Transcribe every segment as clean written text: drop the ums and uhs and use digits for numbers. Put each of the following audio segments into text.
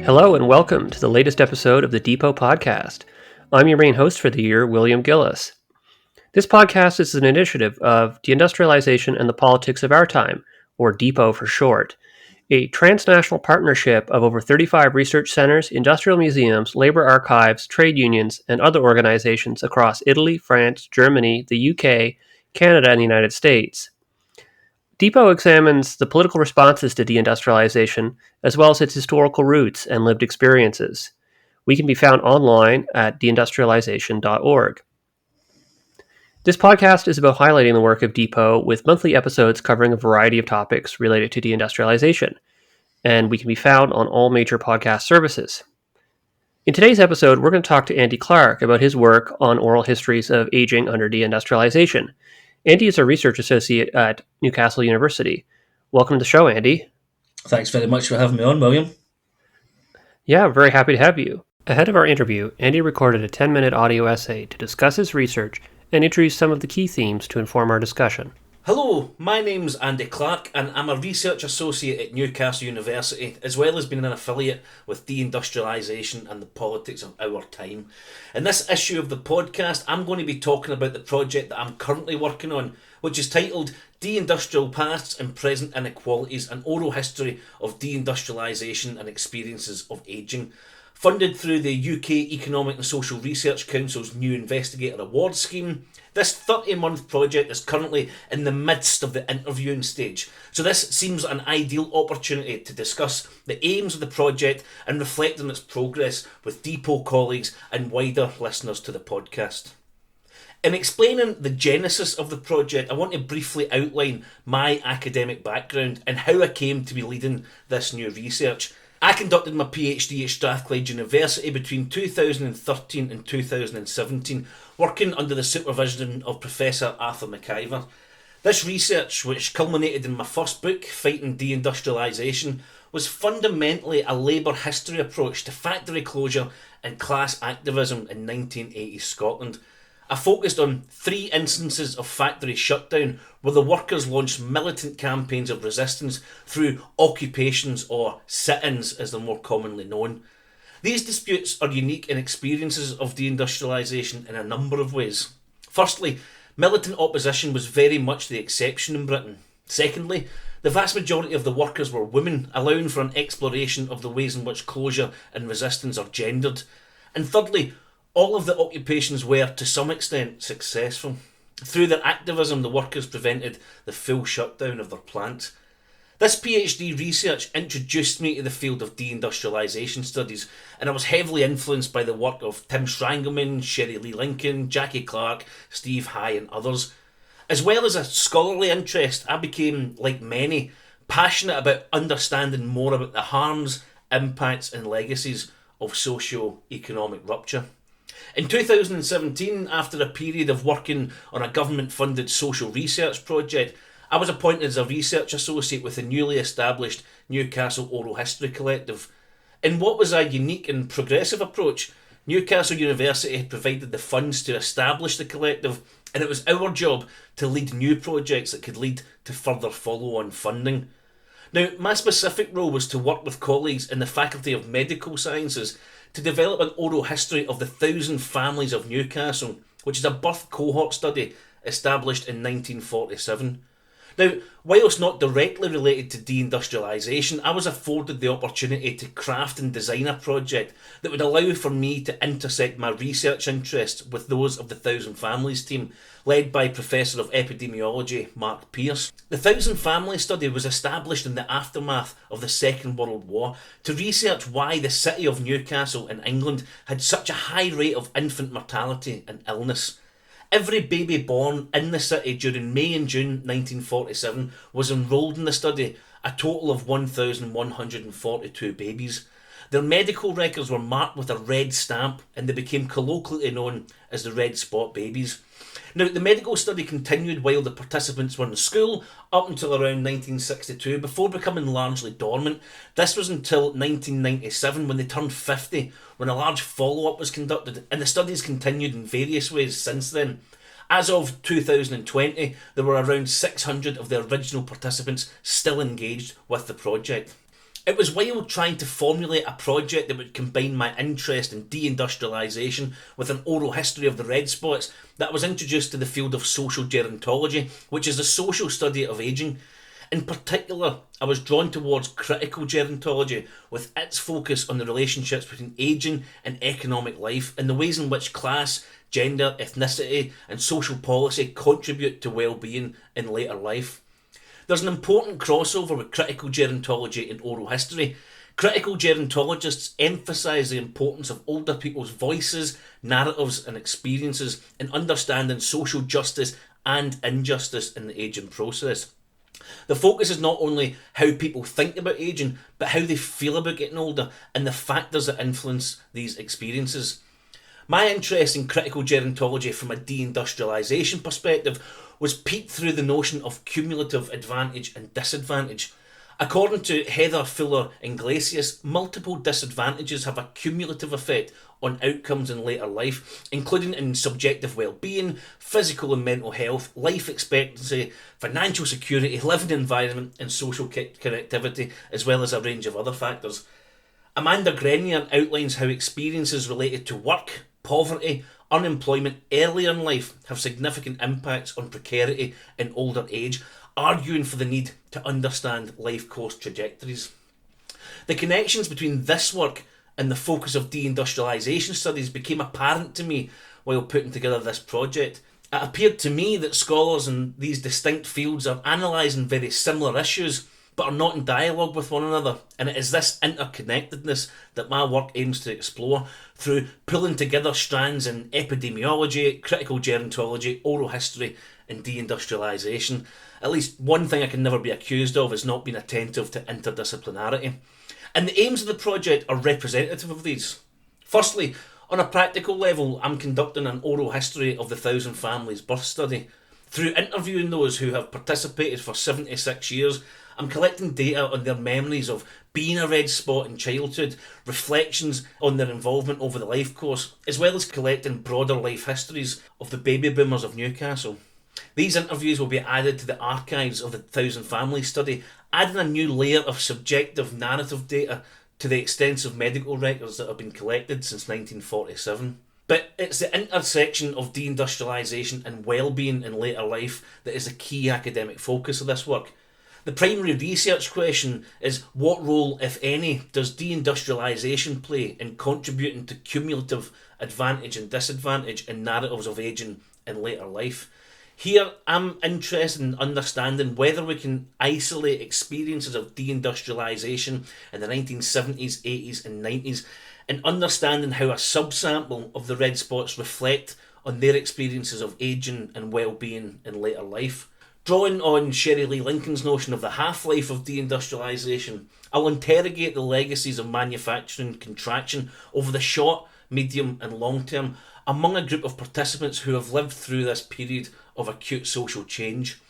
Hello and welcome to the latest episode of the DePot podcast. I'm your main host for the year, William Gillis. This podcast is an initiative of Deindustrialization and the Politics of Our Time, or DePot for short, a transnational partnership of over 35 research centers, industrial museums, labor archives, trade unions, and other organizations across Italy, France, Germany, the UK, Canada, and the United States. DePot examines the political responses to deindustrialization, as well as its historical roots and lived experiences. We can be found online at deindustrialization.org. This podcast is about highlighting the work of DePot with monthly episodes covering a variety of topics related to deindustrialization, and we can be found on all major podcast services. In today's episode, we're going to talk to Andy Clark about his work on oral histories of aging under deindustrialization. Andy is a research associate at Newcastle University. Welcome to the show, Andy. Thanks very much for having me on, William. Yeah, I'm very happy to have you. Ahead of our interview, Andy recorded a 10-minute audio essay to discuss his research and introduce some of the key themes to inform our discussion. Hello, my name's Andy Clark and I'm a research associate at Newcastle University, as well as being an affiliate with Deindustrialization and the Politics of Our Time. In this issue of the podcast, I'm going to be talking about the project that I'm currently working on, which is titled Deindustrial Pasts and Present Inequalities, an Oral History of Deindustrialization and Experiences of Ageing. Funded through the UK Economic and Social Research Council's new Investigator Award scheme, this 30-month project is currently in the midst of the interviewing stage, so this seems an ideal opportunity to discuss the aims of the project and reflect on its progress with DePot colleagues and wider listeners to the podcast. In explaining the genesis of the project, I want to briefly outline my academic background and how I came to be leading this new research. I conducted my PhD at Strathclyde University between 2013 and 2017, working under the supervision of Professor Arthur McIver. This research, which culminated in my first book, Fighting Deindustrialization, was fundamentally a labour history approach to factory closure and class activism in 1980s Scotland. I focused on 3 instances of factory shutdown where the workers launched militant campaigns of resistance through occupations, or sit-ins as they're more commonly known. These disputes are unique in experiences of deindustrialisation in a number of ways. Firstly, militant opposition was very much the exception in Britain. Secondly, the vast majority of the workers were women, allowing for an exploration of the ways in which closure and resistance are gendered. And thirdly, all of the occupations were, to some extent, successful. Through their activism, the workers prevented the full shutdown of their plant. This PhD research introduced me to the field of deindustrialisation studies, and I was heavily influenced by the work of Tim Schrangelman, Sherry Lee Lincoln, Jackie Clark, Steve High and others. As well as a scholarly interest, I became, like many, passionate about understanding more about the harms, impacts and legacies of socio-economic rupture. In 2017, after a period of working on a government-funded social research project, I was appointed as a research associate with the newly established Newcastle Oral History Collective. In what was a unique and progressive approach, Newcastle University had provided the funds to establish the collective, and it was our job to lead new projects that could lead to further follow-on funding. Now, my specific role was to work with colleagues in the Faculty of Medical Sciences to develop an oral history of the 1,000 Families of Newcastle, which is a birth cohort study established in 1947. Now, whilst not directly related to deindustrialisation, I was afforded the opportunity to craft and design a project that would allow for me to intersect my research interests with those of the 1,000 Families team, led by Professor of Epidemiology Mark Pearce. The 1,000 Families study was established in the aftermath of the Second World War to research why the city of Newcastle in England had such a high rate of infant mortality and illness. Every baby born in the city during May and June 1947 was enrolled in the study, a total of 1,142 babies. Their medical records were marked with a red stamp and they became colloquially known as the red spot babies. Now, the medical study continued while the participants were in school up until around 1962 before becoming largely dormant. This was until 1997 when they turned 50, when a large follow-up was conducted, and the studies continued in various ways since then. As of 2020, there were around 600 of the original participants still engaged with the project. It was while trying to formulate a project that would combine my interest in deindustrialization with an oral history of the red spots that I was introduced to the field of social gerontology, which is the social study of ageing. In particular, I was drawn towards critical gerontology with its focus on the relationships between ageing and economic life and the ways in which class, gender, ethnicity and social policy contribute to well-being in later life. There's an important crossover with critical gerontology in oral history. Critical gerontologists emphasise the importance of older people's voices, narratives and experiences in understanding social justice and injustice in the ageing process. The focus is not only how people think about ageing, but how they feel about getting older and the factors that influence these experiences. My interest in critical gerontology from a deindustrialisation perspective was peeped through the notion of cumulative advantage and disadvantage. According to Heather Fuller Iglesias, multiple disadvantages have a cumulative effect on outcomes in later life, including in subjective well-being, physical and mental health, life expectancy, financial security, living environment and social connectivity, as well as a range of other factors. Amanda Grenier outlines how experiences related to work, poverty, unemployment earlier in life have significant impacts on precarity in older age, arguing for the need to understand life course trajectories. The connections between this work and the focus of deindustrialisation studies became apparent to me while putting together this project. It appeared to me that scholars in these distinct fields are analysing very similar issues but are not in dialogue with one another, and it is this interconnectedness that my work aims to explore through pulling together strands in epidemiology, critical gerontology, oral history and deindustrialisation. At least one thing I can never be accused of is not being attentive to interdisciplinarity. And the aims of the project are representative of these. Firstly, on a practical level, I'm conducting an oral history of the 1,000 Families birth study. Through interviewing those who have participated for 76 years, I'm collecting data on their memories of being a red spot in childhood, reflections on their involvement over the life course, as well as collecting broader life histories of the baby boomers of Newcastle. These interviews will be added to the archives of the 1,000 Families study, adding a new layer of subjective narrative data to the extensive medical records that have been collected since 1947. But it's the intersection of deindustrialisation and well-being in later life that is the key academic focus of this work. The primary research question is what role, if any, does deindustrialisation play in contributing to cumulative advantage and disadvantage in narratives of ageing in later life? Here, I'm interested in understanding whether we can isolate experiences of deindustrialisation in the 1970s, 80s and 90s and understanding how a subsample of the red spots reflect on their experiences of ageing and well-being in later life. Drawing on Sherry Lee Lincoln's notion of the half-life of deindustrialisation, I'll interrogate the legacies of manufacturing contraction over the short, medium and long term among a group of participants who have lived through this period of acute social change.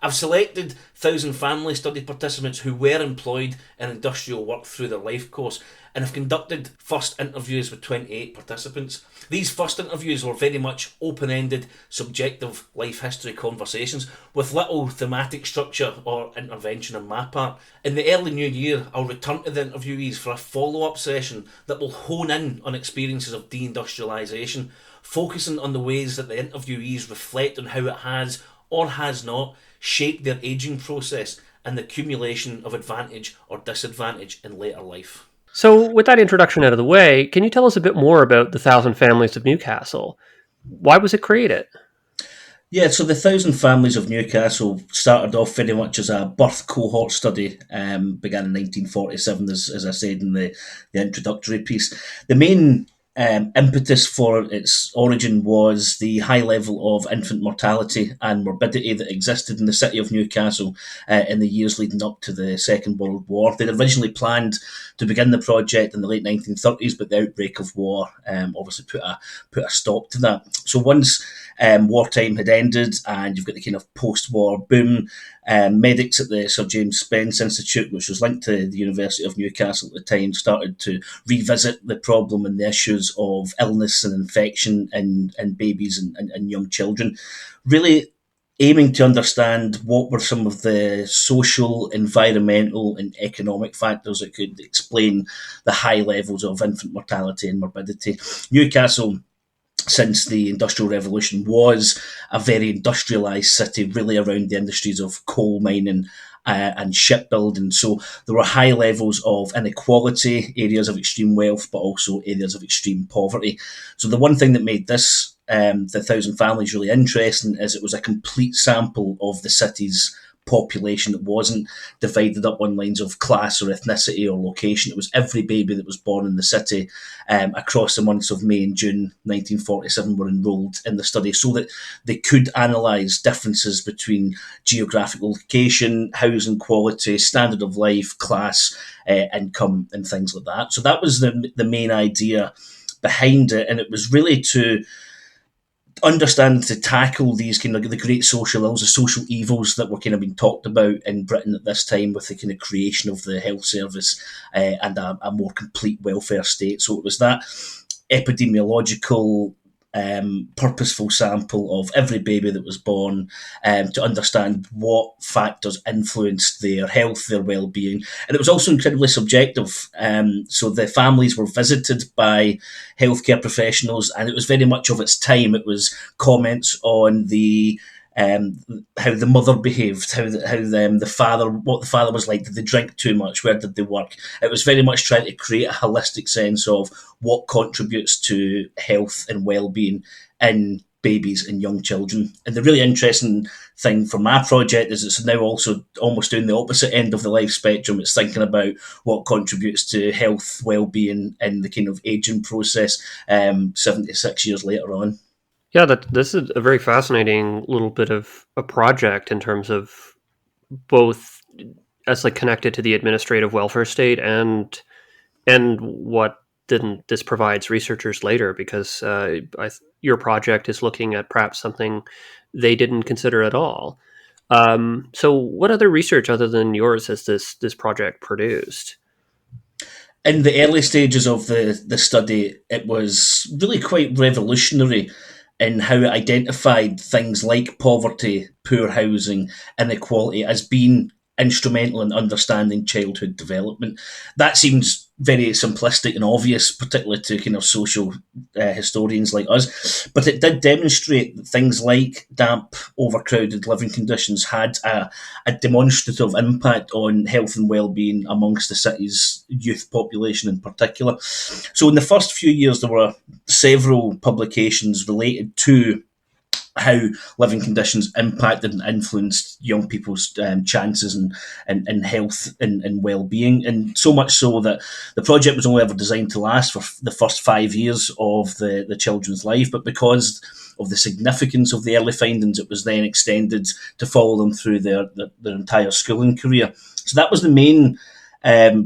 I've selected 1,000 family study participants who were employed in industrial work through their life course and have conducted first interviews with 28 participants. These first interviews were very much open-ended, subjective life history conversations with little thematic structure or intervention on my part. In the early new year, I'll return to the interviewees for a follow-up session that will hone in on experiences of deindustrialisation, focusing on the ways that the interviewees reflect on how it has, or has not, shaped their ageing process and the accumulation of advantage or disadvantage in later life. So, with that introduction out of the way, can you tell us a bit more about the 1,000 Families of Newcastle? Why was it created? Yeah, so the 1,000 Families of Newcastle started off very much as a birth cohort study, began in 1947, as I said in the introductory piece. The main impetus for its origin was the high level of infant mortality and morbidity that existed in the city of Newcastle in the years leading up to the Second World War. They'd originally planned to begin the project in the late 1930s, but the outbreak of war obviously put a stop to that. So once wartime had ended and you've got the kind of post-war boom, medics at the Sir James Spence Institute, which was linked to the University of Newcastle at the time, started to revisit the problem and the issues of illness and infection in babies and young children, really aiming to understand what were some of the social, environmental and economic factors that could explain the high levels of infant mortality and morbidity. Newcastle, since the Industrial Revolution, was a very industrialised city, really around the industries of coal mining and shipbuilding. So there were high levels of inequality, areas of extreme wealth, but also areas of extreme poverty. So the one thing that made this, the 1,000 Families, really interesting is it was a complete sample of the city's population. It wasn't divided up on lines of class or ethnicity or location. It was every baby that was born in the city across the months of May and June 1947 were enrolled in the study so that they could analyse differences between geographical location, housing quality, standard of life, class, income and things like that. So that was the main idea behind it, and it was really to understand, to tackle these kind of the great social ills, the social evils that were kind of being talked about in Britain at this time, with the kind of creation of the health service and a more complete welfare state. So it was that epidemiological, purposeful sample of every baby that was born to understand what factors influenced their health, their well-being. And it was also incredibly subjective. So the families were visited by healthcare professionals, and it was very much of its time. It was comments on the how the mother behaved, how the father, what the father was like. Did they drink too much? Where did they work? It was very much trying to create a holistic sense of what contributes to health and well-being in babies and young children. And the really interesting thing for my project is it's now also almost doing the opposite end of the life spectrum. It's thinking about what contributes to health, well-being in the kind of aging process 76 years later on. Yeah, this is a very fascinating little bit of a project in terms of both as like connected to the administrative welfare state and what then this provides researchers later, because your project is looking at perhaps something they didn't consider at all. So what other research other than yours has this project produced? In the early stages of the study, it was really quite revolutionary in how it identified things like poverty, poor housing, inequality as being instrumental in understanding childhood development. That seems very simplistic and obvious, particularly to kind of social historians like us. But it did demonstrate that things like damp, overcrowded living conditions had a demonstrative impact on health and well-being amongst the city's youth population in particular. So in the first few years, there were several publications related to how living conditions impacted and influenced young people's chances and health and well-being. And so much so that the project was only ever designed to last for the first 5 years of the children's life. But because of the significance of the early findings, it was then extended to follow them through their entire schooling career. So that was the main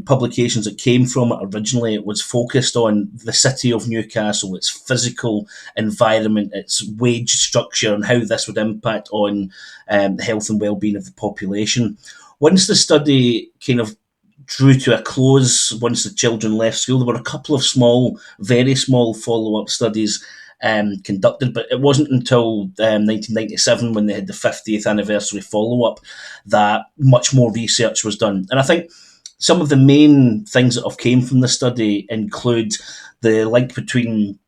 publications that came from it originally. It was focused on the city of Newcastle, its physical environment, its wage structure, and how this would impact on the health and well-being of the population. Once the study kind of drew to a close, once the children left school, there were a couple of small, very small follow-up studies conducted, but it wasn't until 1997, when they had the 50th anniversary follow-up, that much more research was done. And I think some of the main things that have came from the study include the link between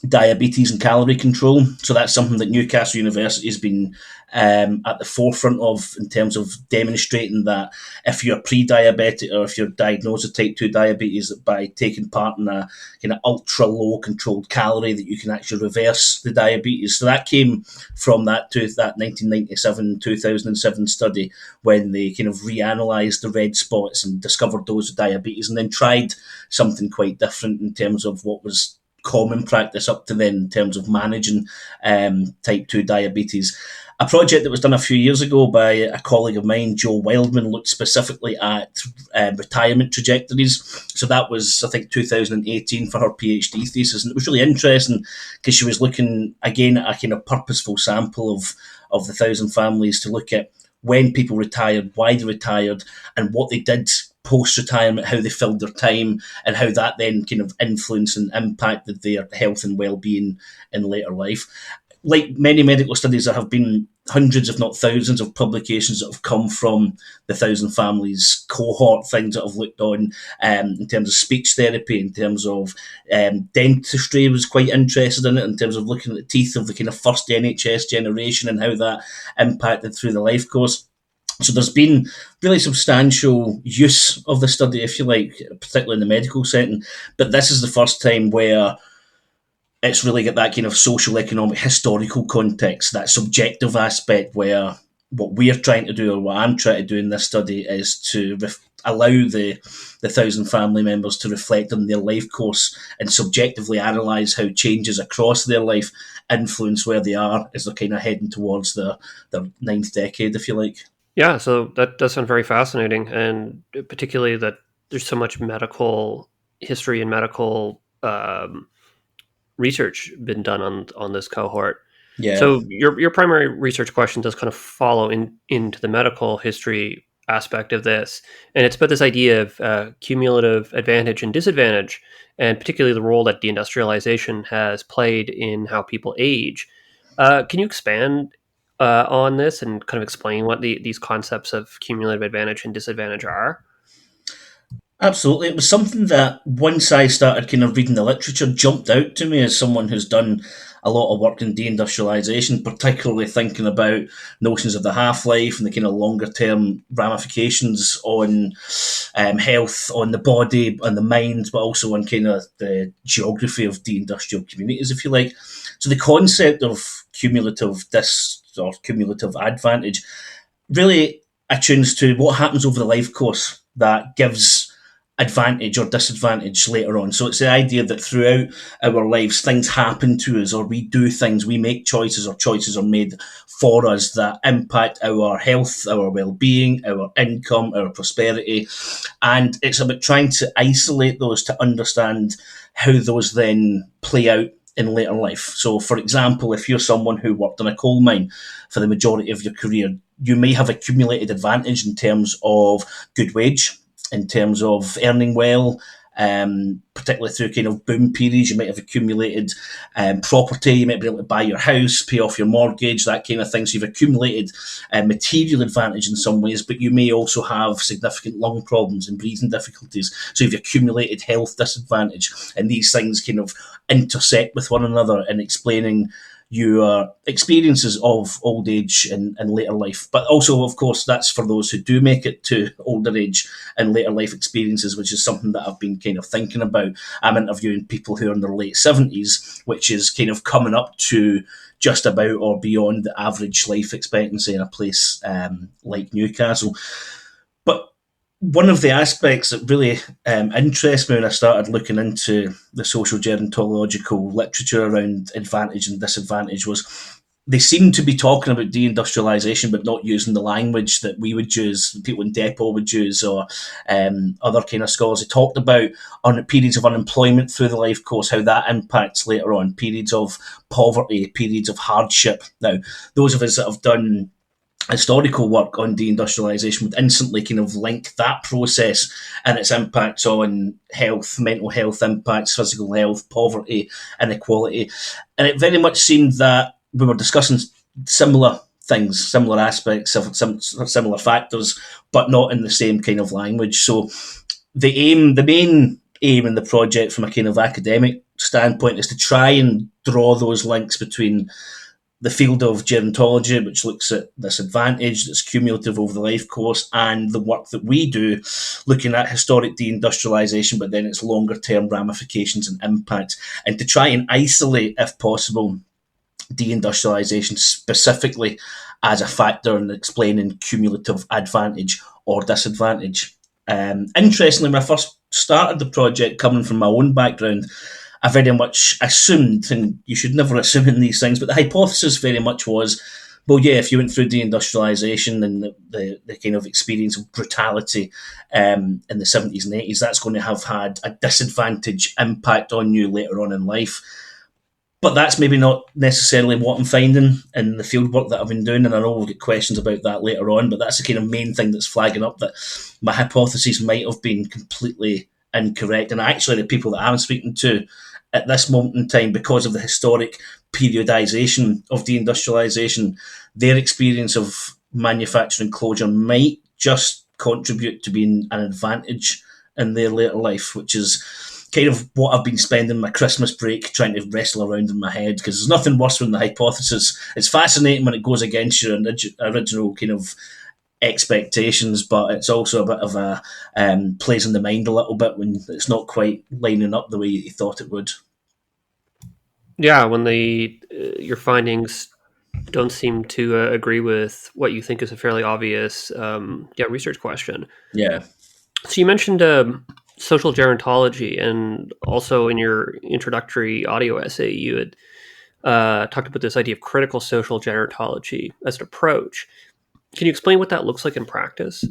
diabetes and calorie control. So that's something that Newcastle University has been at the forefront of, in terms of demonstrating that if you're pre-diabetic or if you're diagnosed with type 2 diabetes, that by taking part in a kind of ultra low controlled calorie, that you can actually reverse the diabetes. So that came from that 1997-2007 study, when they kind of reanalyzed the red spots and discovered those with diabetes, and then tried something quite different in terms of what was common practice up to then in terms of managing type 2 diabetes. A project that was done a few years ago by a colleague of mine, Joe Wildman, looked specifically at retirement trajectories. So that was, I think, 2018 for her PhD thesis. And it was really interesting because she was looking, again, at a kind of purposeful sample of the 1,000 families to look at when people retired, why they retired, and what they did post-retirement, how they filled their time, and how that then kind of influenced and impacted their health and well-being in later life. Like many medical studies, there have been hundreds, if not thousands, of publications that have come from the 1,000 families cohort, things that I've looked on in terms of speech therapy, in terms of dentistry. I was quite interested in it, in terms of looking at the teeth of the kind of first NHS generation and how that impacted through the life course. So there's been really substantial use of the study, if you like, particularly in the medical setting. But this is the first time where it's really got that kind of social, economic, historical context, that subjective aspect where what we're trying to do, or what I'm trying to do in this study, is to allow the 1,000 family members to reflect on their life course and subjectively analyse how changes across their life influence where they are as they're kind of heading towards their ninth decade, if you like. Yeah, so that does sound very fascinating, and particularly that there's so much medical history and medical research been done on this cohort. Yeah. So your primary research question does kind of follow into the medical history aspect of this, and it's about this idea of cumulative advantage and disadvantage, and particularly the role that deindustrialization has played in how people age. Can you expand on this and kind of explain what these concepts of cumulative advantage and disadvantage are? Absolutely. It was something that once I started kind of reading the literature jumped out to me as someone who's done a lot of work in deindustrialization, particularly thinking about notions of the half-life and the kind of longer-term ramifications on health, on the body, on the mind, but also on kind of the geography of deindustrial communities, if you like. So the concept of cumulative advantage really attunes to what happens over the life course that gives advantage or disadvantage later on. So it's the idea that throughout our lives, things happen to us, or we do things, we make choices, or choices are made for us that impact our health, our well-being, our income, our prosperity. And it's about trying to isolate those to understand how those then play out in later life. So, for example, if you're someone who worked in a coal mine for the majority of your career, you may have accumulated advantage in terms of good wage, in terms of earning well, particularly through kind of boom periods. You might have accumulated property, you might be able to buy your house, pay off your mortgage, that kind of thing. So you've accumulated material advantage in some ways, but you may also have significant lung problems and breathing difficulties. So you've accumulated health disadvantage, and these things kind of intersect with one another in explaining your experiences of old age and later life. But also, of course, that's for those who do make it to older age and later life experiences, which is something that I've been kind of thinking about. I'm interviewing people who are in their late 70s, which is kind of coming up to just about or beyond the average life expectancy in a place like Newcastle. But one of the aspects that really interests me when I started looking into the social gerontological literature around advantage and disadvantage was they seem to be talking about deindustrialization, but not using the language that we would use, people in DePot would use, or other kind of scholars. They talked about on periods of unemployment through the life course, how that impacts later on, periods of poverty, periods of hardship. Now, those of us that have done historical work on deindustrialization would instantly kind of link that process and its impacts on health, mental health impacts, physical health, poverty, inequality. And it very much seemed that we were discussing similar things, similar aspects of some similar factors, but not in the same kind of language. So the main aim in the project from a kind of academic standpoint is to try and draw those links between the field of gerontology, which looks at this advantage that's cumulative over the life course, and the work that we do, looking at historic deindustrialization, but then its longer-term ramifications and impacts, and to try and isolate, if possible, deindustrialization specifically as a factor in explaining cumulative advantage or disadvantage. Interestingly, when I first started the project, coming from my own background, I very much assumed, and you should never assume in these things, but the hypothesis very much was, well, yeah, if you went through deindustrialization and the kind of experience of brutality in the 70s and 80s, that's going to have had a disadvantage impact on you later on in life. But that's maybe not necessarily what I'm finding in the fieldwork that I've been doing, and I know we'll get questions about that later on, but that's the kind of main thing that's flagging up, that my hypotheses might have been completely incorrect. And actually, the people that I'm speaking to at this moment in time, because of the historic periodisation of deindustrialisation, their experience of manufacturing closure might just contribute to being an advantage in their later life, which is kind of what I've been spending my Christmas break trying to wrestle around in my head, because there's nothing worse than the hypothesis. It's fascinating when it goes against your original kind of expectations, but it's also a bit of a plays in the mind a little bit when it's not quite lining up the way you thought it would. Yeah, when your findings don't seem to agree with what you think is a fairly obvious research question. Yeah. So you mentioned social gerontology, and also in your introductory audio essay, you had talked about this idea of critical social gerontology as an approach. Can you explain what that looks like in practice?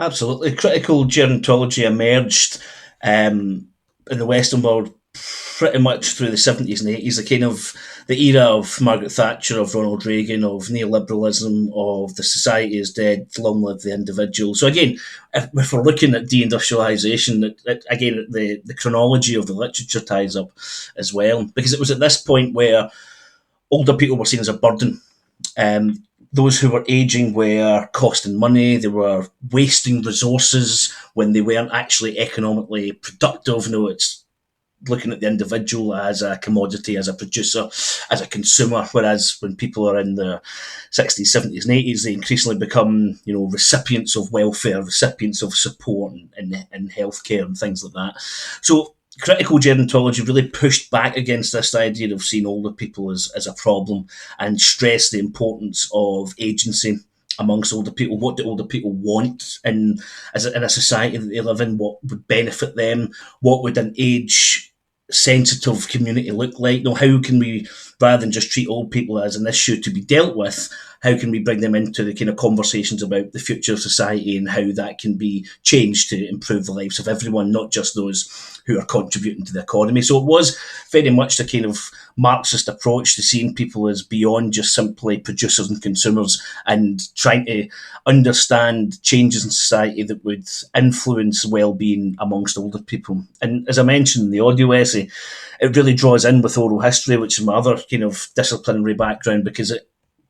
Absolutely. Critical gerontology emerged in the Western world pretty much through the 70s and 80s, the kind of the era of Margaret Thatcher, of Ronald Reagan, of neoliberalism, of the society is dead, long live the individual. So again, if we're looking at deindustrialization, again, the chronology of the literature ties up as well, because it was at this point where older people were seen as a burden. Those who were aging were costing money, they were wasting resources when they weren't actually economically productive. No, it's looking at the individual as a commodity, as a producer, as a consumer, whereas when people are in their 60s, 70s and 80s, they increasingly become, recipients of welfare, recipients of support and healthcare and things like that. So critical gerontology really pushed back against this idea of seeing older people as a problem, and stressed the importance of agency amongst older people. What do older people want in a society that they live in? What would benefit them? What would an age sensitive community look like? How can we, rather than just treat old people as an issue to be dealt with, how can we bring them into the kind of conversations about the future of society and how that can be changed to improve the lives of everyone, not just those who are contributing to the economy? So it was very much the kind of Marxist approach to seeing people as beyond just simply producers and consumers, and trying to understand changes in society that would influence well-being amongst older people. And as I mentioned in the audio essay, it really draws in with oral history, which is my other kind of disciplinary background, because it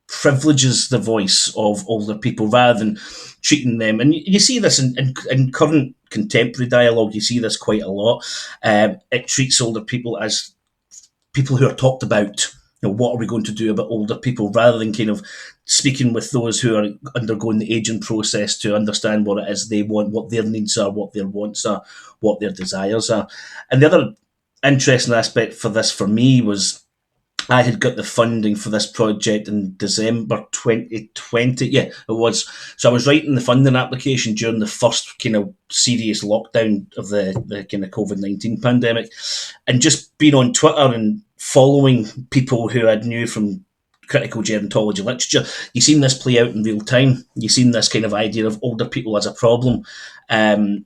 privileges the voice of older people rather than treating them. And you see this in current contemporary dialogue, you see this quite a lot. It treats older people as people who are talked about. What are we going to do about older people, rather than kind of speaking with those who are undergoing the aging process to understand what it is they want, what their needs are, what their wants are, what their desires are. And the other interesting aspect for this for me was I had got the funding for this project in December 2020. Yeah, it was. So I was writing the funding application during the first kind of serious lockdown of the kind of COVID-19 pandemic. And just being on Twitter and following people who I knew from critical gerontology literature, you've seen this play out in real time. You've seen this kind of idea of older people as a problem. And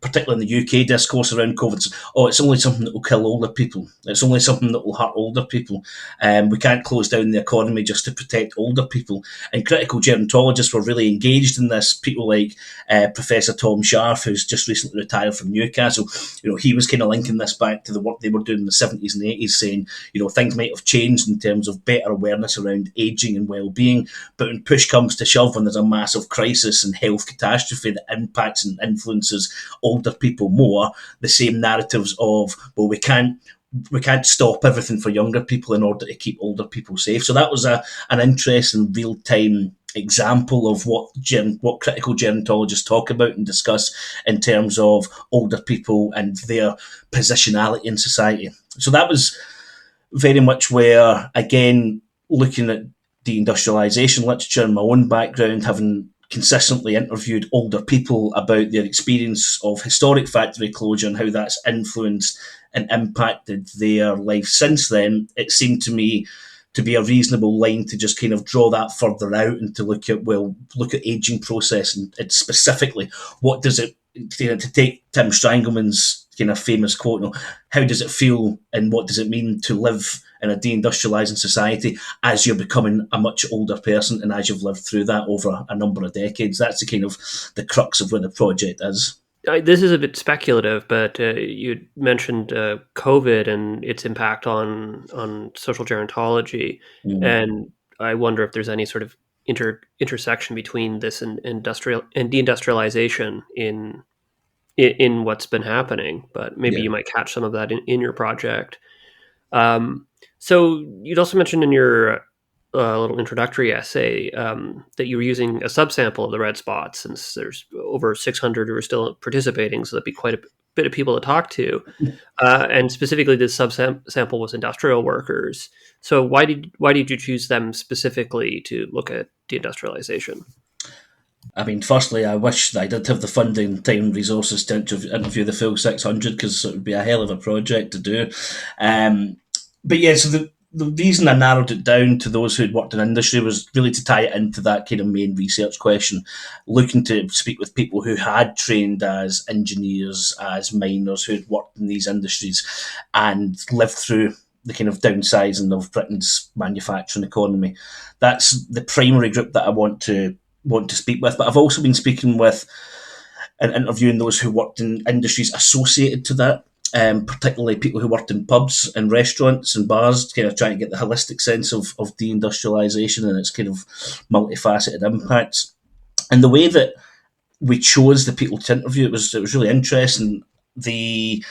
particularly in the UK discourse around COVID, it's only something that will kill older people. It's only something that will hurt older people. We can't close down the economy just to protect older people. And critical gerontologists were really engaged in this. People like Professor Tom Scharf, who's just recently retired from Newcastle, he was kind of linking this back to the work they were doing in the 70s and 80s, saying, things might have changed in terms of better awareness around ageing and well-being, but when push comes to shove, when there's a massive crisis and health catastrophe that impacts and influences older people more, the same narratives of, well, we can't stop everything for younger people in order to keep older people safe. So that was an interesting real-time example of what critical gerontologists talk about and discuss in terms of older people and their positionality in society. So that was very much where, again, looking at deindustrialization literature and my own background, having consistently interviewed older people about their experience of historic factory closure and how that's influenced and impacted their life since then, it seemed to me to be a reasonable line to just kind of draw that further out and to look at aging process and specifically what does it, to take Tim Strangleman's kind of famous quote, how does it feel and what does it mean to live in a deindustrializing society as you're becoming a much older person and as you've lived through that over a number of decades. That's the kind of the crux of where the project is. This is a bit speculative, but you mentioned COVID and its impact on social gerontology, and I wonder if there's any sort of intersection between this and deindustrialization in what's been happening. But maybe you might catch some of that in your project. So you'd also mentioned in your little introductory essay that you were using a subsample of the red spots, since there's over 600 who are still participating, so that'd be quite a bit of people to talk to. And specifically, this subsample was industrial workers. So why did you choose them specifically to look at deindustrialization? I mean, firstly, I wish that I did have the funding, time, and resources to interview the full 600, because it would be a hell of a project to do. But yeah, so the reason I narrowed it down to those who'd worked in industry was really to tie it into that kind of main research question, looking to speak with people who had trained as engineers, as miners, who'd worked in these industries and lived through the kind of downsizing of Britain's manufacturing economy. That's the primary group that I want to speak with. But I've also been speaking with and interviewing those who worked in industries associated to that. Particularly people who worked in pubs and restaurants and bars, kind of trying to get the holistic sense of deindustrialization and its kind of multifaceted impacts. And the way that we chose the people to interview, it was really interesting. The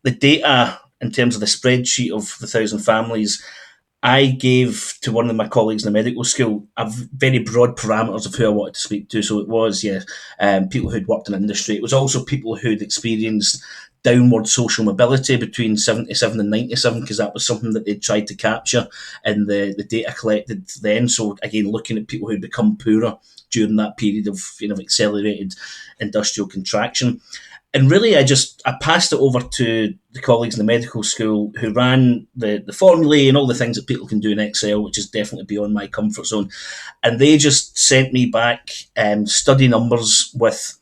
data in terms of the spreadsheet of the 1,000 families, I gave to one of my colleagues in the medical school a very broad parameters of who I wanted to speak to. So it was, people who'd worked in industry. It was also people who'd experienced downward social mobility between 77 and 97, because that was something that they'd tried to capture in the data collected then. So again, looking at people who'd become poorer during that period of accelerated industrial contraction. And really, I passed it over to the colleagues in the medical school who ran the formulae and all the things that people can do in Excel, which is definitely beyond my comfort zone. And they just sent me back study numbers with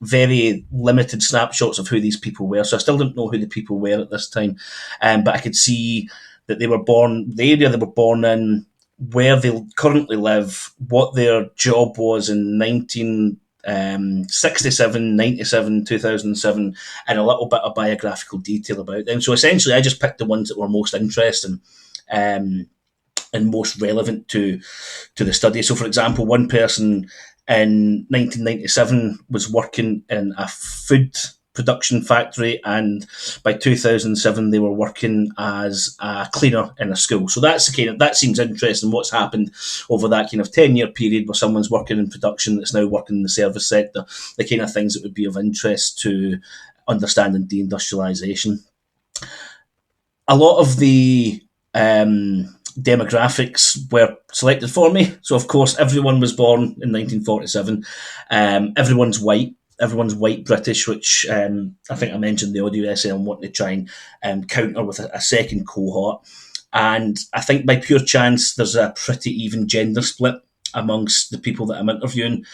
very limited snapshots of who these people were. So I still didn't know who the people were at this time. But I could see that they were born, the area they were born in, where they currently live, what their job was in 1967, 97, 2007, and a little bit of biographical detail about them. So essentially, I just picked the ones that were most interesting and most relevant to the study. So, for example, one person in 1997 was working in a food production factory, and by 2007 they were working as a cleaner in a school. So that seems interesting, what's happened over that kind of 10-year period where someone's working in production that's now working in the service sector, the kind of things that would be of interest to understanding deindustrialization. A lot of the demographics were selected for me. So, of course, everyone was born in 1947. Everyone's white British, which I think I mentioned in the audio essay. I'm wanting to try and counter with a second cohort. And I think by pure chance, there's a pretty even gender split amongst the people that I'm interviewing.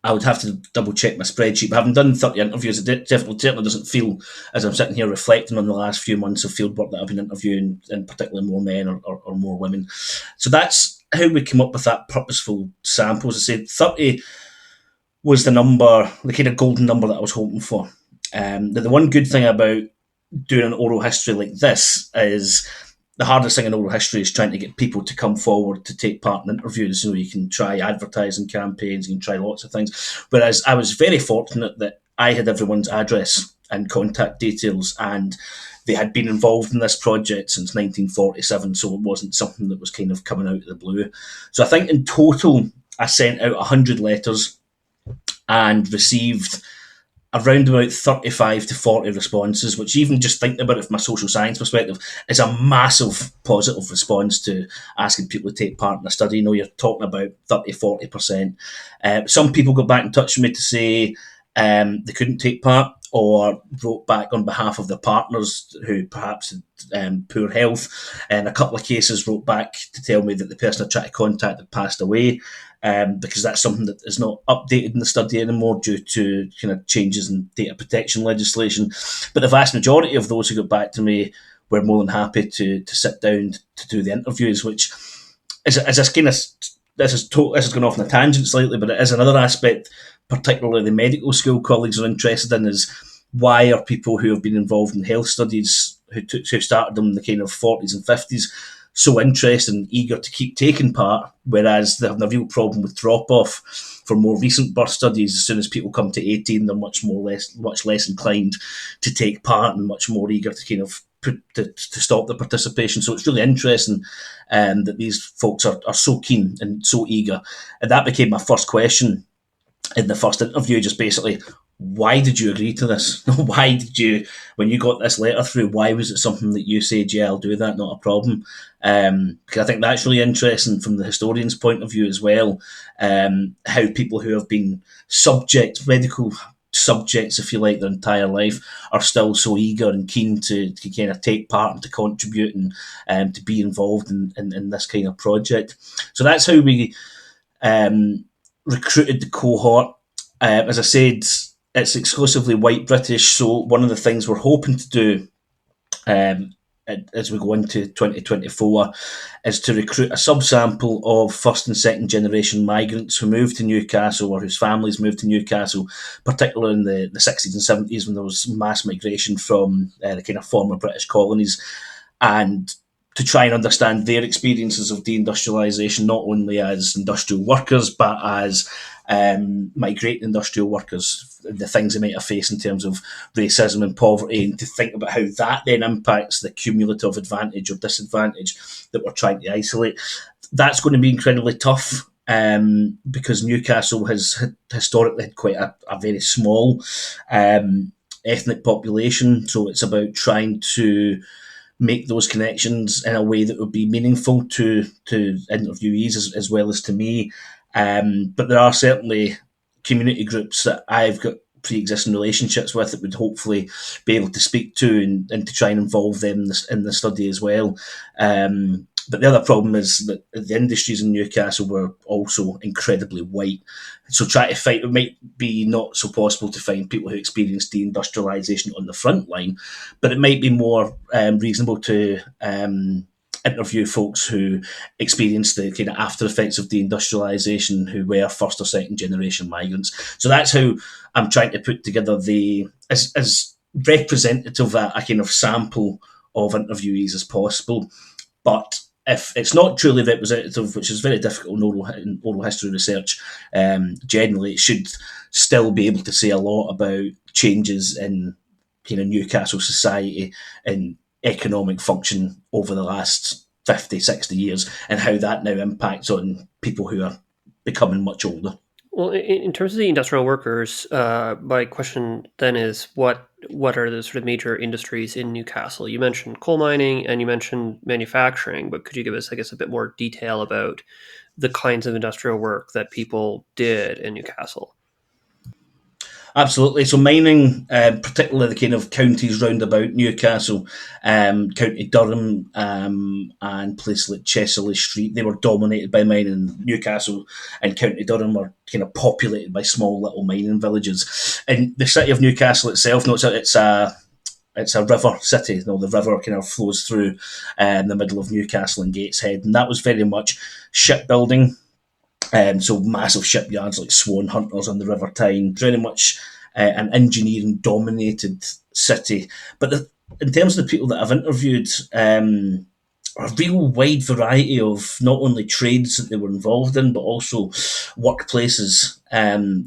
I would have to double check my spreadsheet, but having done 30 interviews, it certainly doesn't feel, as I'm sitting here reflecting on the last few months of fieldwork that I've been interviewing, in particular more men or more women. So that's how we came up with that purposeful sample. As I said, 30 was the number, the kind of golden number that I was hoping for. The one good thing about doing an oral history like this is the hardest thing in oral history is trying to get people to come forward to take part in interviews. You can try advertising campaigns, you can try lots of things. Whereas I was very fortunate that I had everyone's address and contact details, and they had been involved in this project since 1947, so it wasn't something that was kind of coming out of the blue. So I think in total, I sent out 100 letters and received around about 35 to 40 responses, which even just thinking about it from a social science perspective is a massive positive response to asking people to take part in a study. You're talking about 30, 40%. Some people got back in touch with me to say they couldn't take part, or wrote back on behalf of their partners who perhaps had poor health. And a couple of cases wrote back to tell me that the person I tried to contact had passed away, because that's something that is not updated in the study anymore due to kind of changes in data protection legislation. But the vast majority of those who got back to me were more than happy to sit down to do the interviews, which is a kind of, this is going off on a tangent slightly, but it is another aspect, particularly the medical school colleagues are interested in, is why are people who have been involved in health studies, who started them in the kind of 40s and 50s, so interested and eager to keep taking part, whereas they have a real problem with drop-off for more recent birth studies. As soon as people come to 18, they're much less inclined to take part and much more eager to kind of to stop the participation. So it's really interesting that these folks are so keen and so eager. And that became my first question in the first interview, just basically, why did you agree to this? Why did you, when you got this letter through, why was it something that you said, yeah, I'll do that, not a problem? Because I think that's really interesting from the historian's point of view as well, how people who have been medical subjects, if you like, their entire life, are still so eager and keen to kind of take part and to contribute and to be involved in this kind of project. So that's how we recruited the cohort. As I said, it's exclusively white British, so one of the things we're hoping to do as we go into 2024 is to recruit a subsample of first and second generation migrants who moved to Newcastle or whose families moved to Newcastle, particularly in the 60s and 70s when there was mass migration from the kind of former British colonies, and to try and understand their experiences of deindustrialisation, not only as industrial workers, but as migrating industrial workers, the things they might have faced in terms of racism and poverty, and to think about how that then impacts the cumulative advantage or disadvantage that we're trying to isolate. That's going to be incredibly tough, because Newcastle has historically had quite a very small ethnic population, so it's about trying to make those connections in a way that would be meaningful to interviewees as well as to me. But there are certainly community groups that I've got pre-existing relationships with that would hopefully be able to speak to and to try and involve them in the study as well. But the other problem is that the industries in Newcastle were also incredibly white. So it might be not so possible to find people who experience deindustrialisation on the front line, but it might be more reasonable to interview folks who experienced the kind of after effects of deindustrialisation, who were first or second generation migrants. So that's how I'm trying to put together as representative a kind of sample of interviewees as possible. But if it's not truly representative, which is very difficult in oral history research, generally it should still be able to say a lot about changes in kind of Newcastle society and economic function over the last 50, 60 years, and how that now impacts on people who are becoming much older. Well, in terms of the industrial workers, my question then is, what are the sort of major industries in Newcastle? You mentioned coal mining and you mentioned manufacturing, but could you give us, I guess, a bit more detail about the kinds of industrial work that people did in Newcastle? Absolutely. So mining, particularly the kind of counties round about Newcastle, County Durham, and places like Chesiley Street, they were dominated by mining. Newcastle and County Durham were kind of populated by small little mining villages. And the city of Newcastle itself, it's a river city. The river kind of flows through in the middle of Newcastle and Gateshead, and that was very much shipbuilding. So massive shipyards like Swan Hunters on the River Tyne, very much an engineering-dominated city. But in terms of the people that I've interviewed, a real wide variety of not only trades that they were involved in, but also workplaces.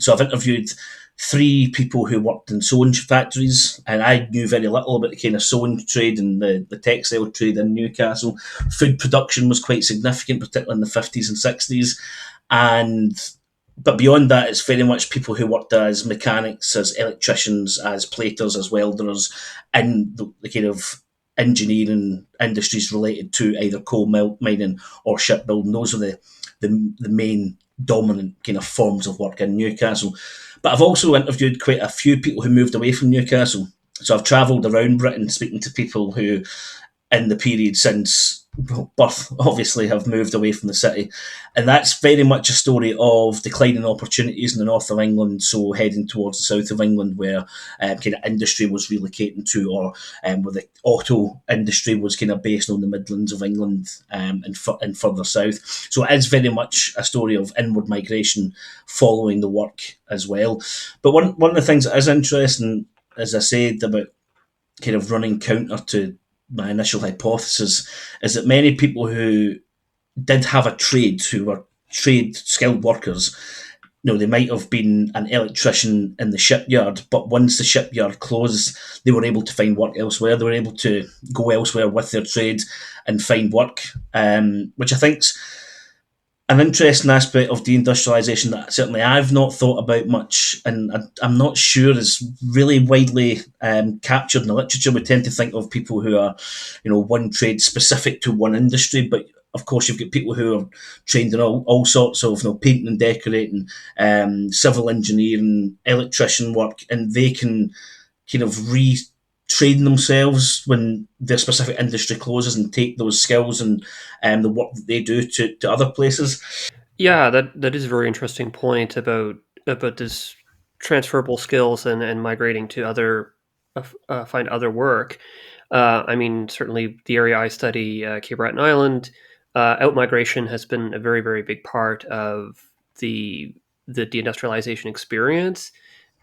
So I've interviewed 3 people who worked in sewing factories, and I knew very little about the kind of sewing trade and the textile trade in Newcastle. Food production was quite significant, particularly in the 50s and 60s. And but beyond that, it's very much people who worked as mechanics, as electricians, as platers, as welders, in the kind of engineering industries related to either coal mining or shipbuilding. Those are the main dominant kind of forms of work in Newcastle. But I've also interviewed quite a few people who moved away from Newcastle. So I've travelled around Britain speaking to people who, in the period since birth, obviously have moved away from the city. And that's very much a story of declining opportunities in the north of England, so heading towards the south of England, where kind of industry was relocating to, or where the auto industry was kind of based on the Midlands of England, and further south. So it is very much a story of inward migration following the work as well. But one of the things that is interesting, as I said, about kind of running counter to my initial hypothesis, is that many people who did have a trade, who were trade skilled workers, they might have been an electrician in the shipyard, but once the shipyard closed, they were able to find work elsewhere. They were able to go elsewhere with their trade and find work, which I think's an interesting aspect of deindustrialization that certainly I've not thought about much, and I'm not sure is really widely captured in the literature. We tend to think of people who are, one trade specific to one industry, but of course you've got people who are trained in all sorts of painting and decorating, civil engineering, electrician work, and they can kind of train themselves when their specific industry closes and take those skills and the work that they do to other places. Yeah, that is a very interesting point about this transferable skills and migrating to find other work. I mean, certainly the area I study, Cape Breton Island, out-migration has been a very, very big part of the deindustrialization experience.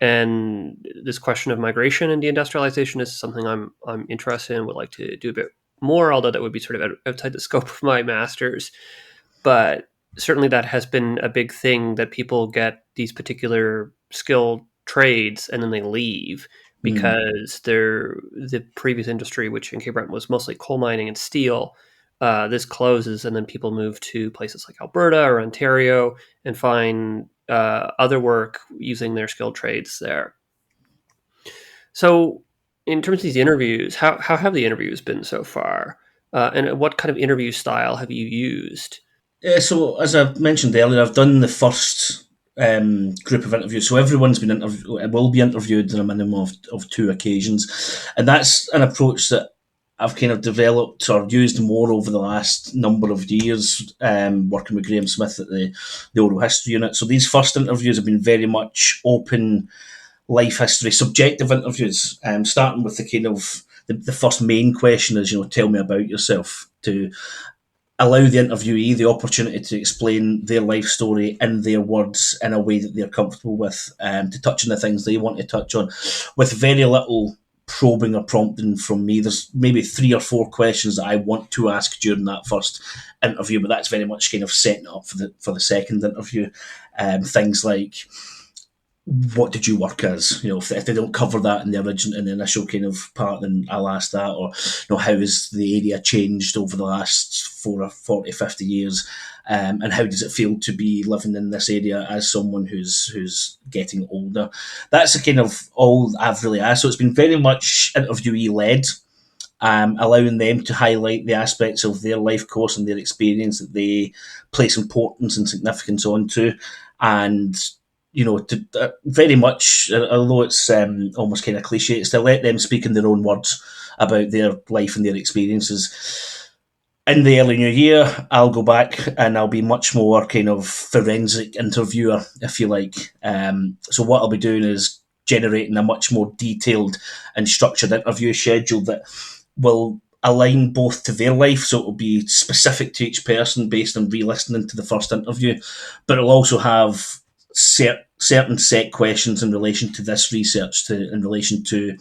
And this question of migration and deindustrialization is something I'm interested in, would like to do a bit more, although that would be sort of outside the scope of my master's. But certainly that has been a big thing, that people get these particular skilled trades and then they leave because the previous industry, which in Cape Breton was mostly coal mining and steel, this closes, and then people move to places like Alberta or Ontario and find other work using their skilled trades there. So in terms of these interviews, how have the interviews been so far? And what kind of interview style have you used? So as I mentioned earlier, I've done the first group of interviews. So everyone's been will be interviewed on a minimum of 2 occasions. And that's an approach that I've kind of developed or used more over the last number of years, working with Graham Smith at the Oral History Unit. So these first interviews have been very much open life history, subjective interviews, starting with the kind of the first main question is, tell me about yourself, to allow the interviewee the opportunity to explain their life story in their words in a way that they're comfortable with, to touch on the things they want to touch on, with very little probing or prompting from me. There's maybe 3 or 4 questions that I want to ask during that first interview, but that's very much kind of setting it up for the second interview. Things like, what did you work as? If they don't cover that in the initial kind of part, then I'll ask that. Or, how has the area changed over the last 40, 50 years? And how does it feel to be living in this area as someone who's getting older? That's the kind of all I've really asked. So it's been very much interviewee-led, allowing them to highlight the aspects of their life course and their experience that they place importance and significance onto. And very much, although it's almost kind of cliche, it's to let them speak in their own words about their life and their experiences. In the early new year, I'll go back and I'll be much more kind of forensic interviewer, if you like. So what I'll be doing is generating a much more detailed and structured interview schedule that will align both to their life, so it'll be specific to each person based on re-listening to the first interview, but it'll also have certain set questions in relation to this research, in relation to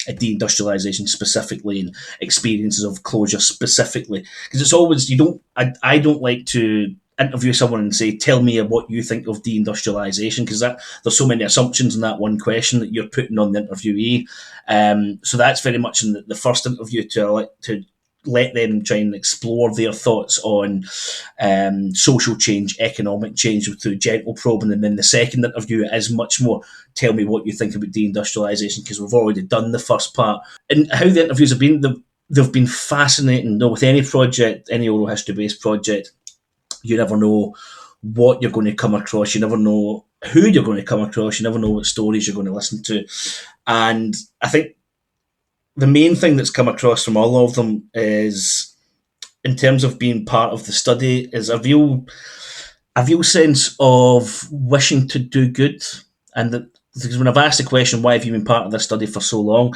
deindustrialization specifically, and experiences of closure specifically. Because it's always, I don't like to interview someone and say, tell me what you think of deindustrialization, because there's so many assumptions in that one question that you're putting on the interviewee. So that's very much in the first interview, to let them try and explore their thoughts on social change, economic change through gentle probing. And then the second interview is much more, tell me what you think about deindustrialisation, because we've already done the first part. And how the interviews have been, they've been fascinating. No, with any project, any oral history-based project, you never know what you're going to come across. You never know who you're going to come across. You never know what stories you're going to listen to. And I think the main thing that's come across from all of them is, in terms of being part of the study, is a real sense of wishing to do good. And because when I've asked the question, why have you been part of this study for so long,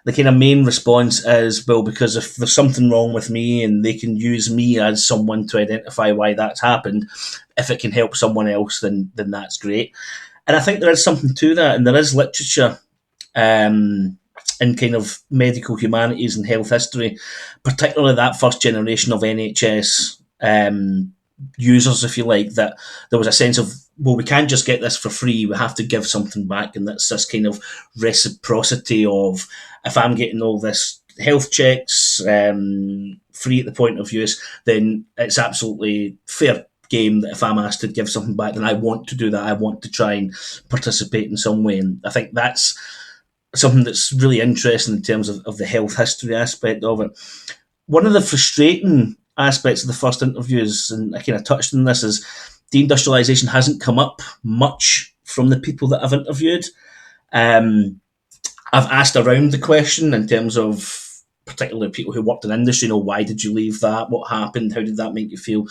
the kind of main response is, well, because if there's something wrong with me and they can use me as someone to identify why that's happened, if it can help someone else, then that's great. And I think there is something to that, and there is literature in kind of medical humanities and health history, particularly that first generation of NHS users, if you like, that there was a sense of, well, we can't just get this for free, we have to give something back. And that's this kind of reciprocity of, if I'm getting all this health checks free at the point of use, then it's absolutely fair game that if I'm asked to give something back, then I want to do that. I want to try and participate in some way. And I think that's something that's really interesting in terms of the health history aspect of it. One of the frustrating aspects of the first interviews, and I kind of touched on this, is deindustrialisation hasn't come up much from the people that I've interviewed. I've asked around the question in terms of particularly people who worked in industry, why did you leave that? What happened? How did that make you feel?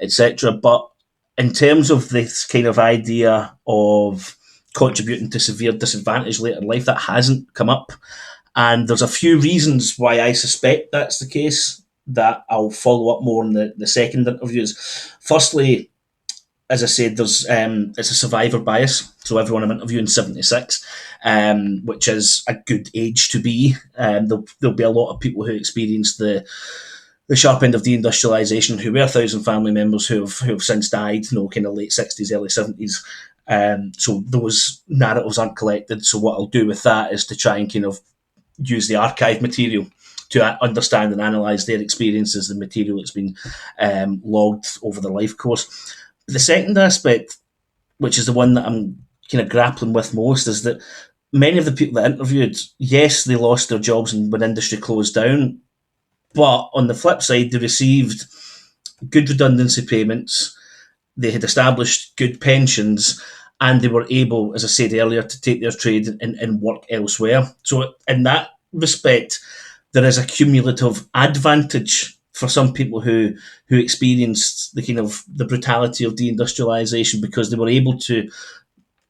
Etc. But in terms of this kind of idea of contributing to severe disadvantage later in life, that hasn't come up. And there's a few reasons why I suspect that's the case that I'll follow up more in the second interviews. Firstly, as I said, there's it's a survivor bias. So everyone I'm interviewing 76, which is a good age to be. There'll be a lot of people who experienced the sharp end of deindustrialisation, who were 1,000 family members who have since died, kind of late 60s, early 70s. So those narratives aren't collected. So what I'll do with that is to try and kind of use the archive material to understand and analyse their experiences, the material that's been logged over their life course. The second aspect, which is the one that I'm kind of grappling with most, is that many of the people that I interviewed, yes, they lost their jobs when industry closed down, but on the flip side, they received good redundancy payments, they had established good pensions, and they were able, as I said earlier, to take their trade and work elsewhere. So in that respect, there is a cumulative advantage for some people who experienced the kind of the brutality of deindustrialisation, because they were able to,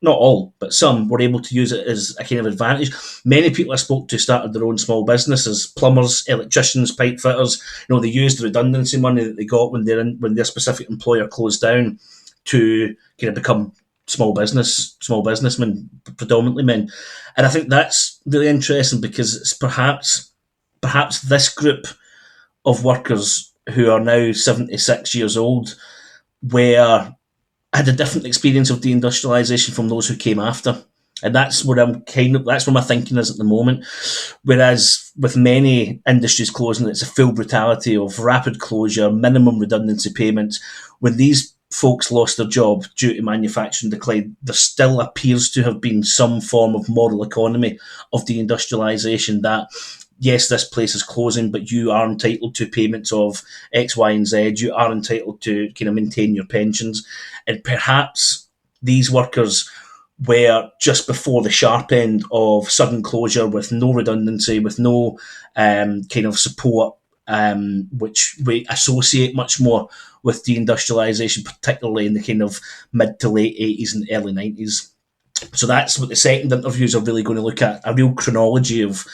not all, but some were able to use it as a kind of advantage. Many people I spoke to started their own small businesses: plumbers, electricians, pipe fitters. They used the redundancy money that they got when their specific employer closed down to kind of become small businessmen, predominantly men. And I think that's really interesting, because it's perhaps this group of workers who are now 76 years old had a different experience of deindustrialisation from those who came after. And that's where that's where my thinking is at the moment. Whereas with many industries closing, it's a full brutality of rapid closure, minimum redundancy payments. When these folks lost their job due to manufacturing decline, there still appears to have been some form of moral economy of deindustrialisation, that yes, this place is closing, but you are entitled to payments of X, Y, and Z. You are entitled to kind of maintain your pensions. And perhaps these workers were just before the sharp end of sudden closure, with no redundancy, with no kind of support, which we associate much more with deindustrialisation, particularly in the kind of mid to late 80s and early 90s. So that's what the second interviews are really going to look at, a real chronology of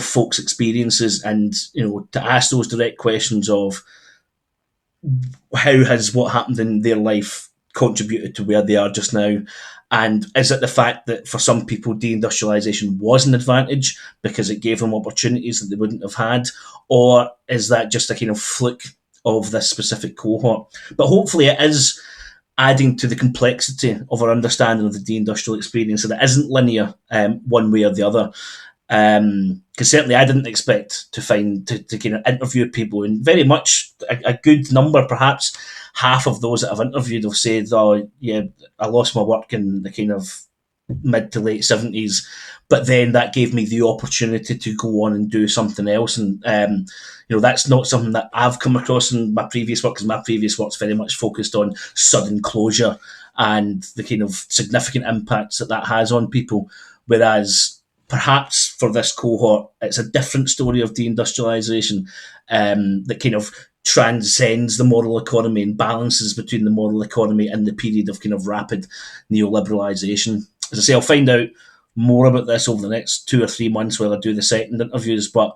folks' experiences, and to ask those direct questions of how has what happened in their life contributed to where they are just now, and is it the fact that for some people deindustrialisation was an advantage because it gave them opportunities that they wouldn't have had, or is that just a kind of fluke of this specific cohort? But hopefully it is adding to the complexity of our understanding of the deindustrial experience, and it isn't linear one way or the other. Because certainly I didn't expect to kind of interview people, and very much a good number, perhaps half of those that I've interviewed have said, "Oh, yeah, I lost my work in the kind of mid to late 70s, but then that gave me the opportunity to go on and do something else." And that's not something that I've come across in my previous work, because my previous work's very much focused on sudden closure and the kind of significant impacts that has on people. Whereas perhaps for this cohort, it's a different story of deindustrialization that kind of transcends the model economy and balances between the model economy and the period of kind of rapid neoliberalization. As I say, I'll find out more about this over the next 2 or 3 months while I do the second interviews, but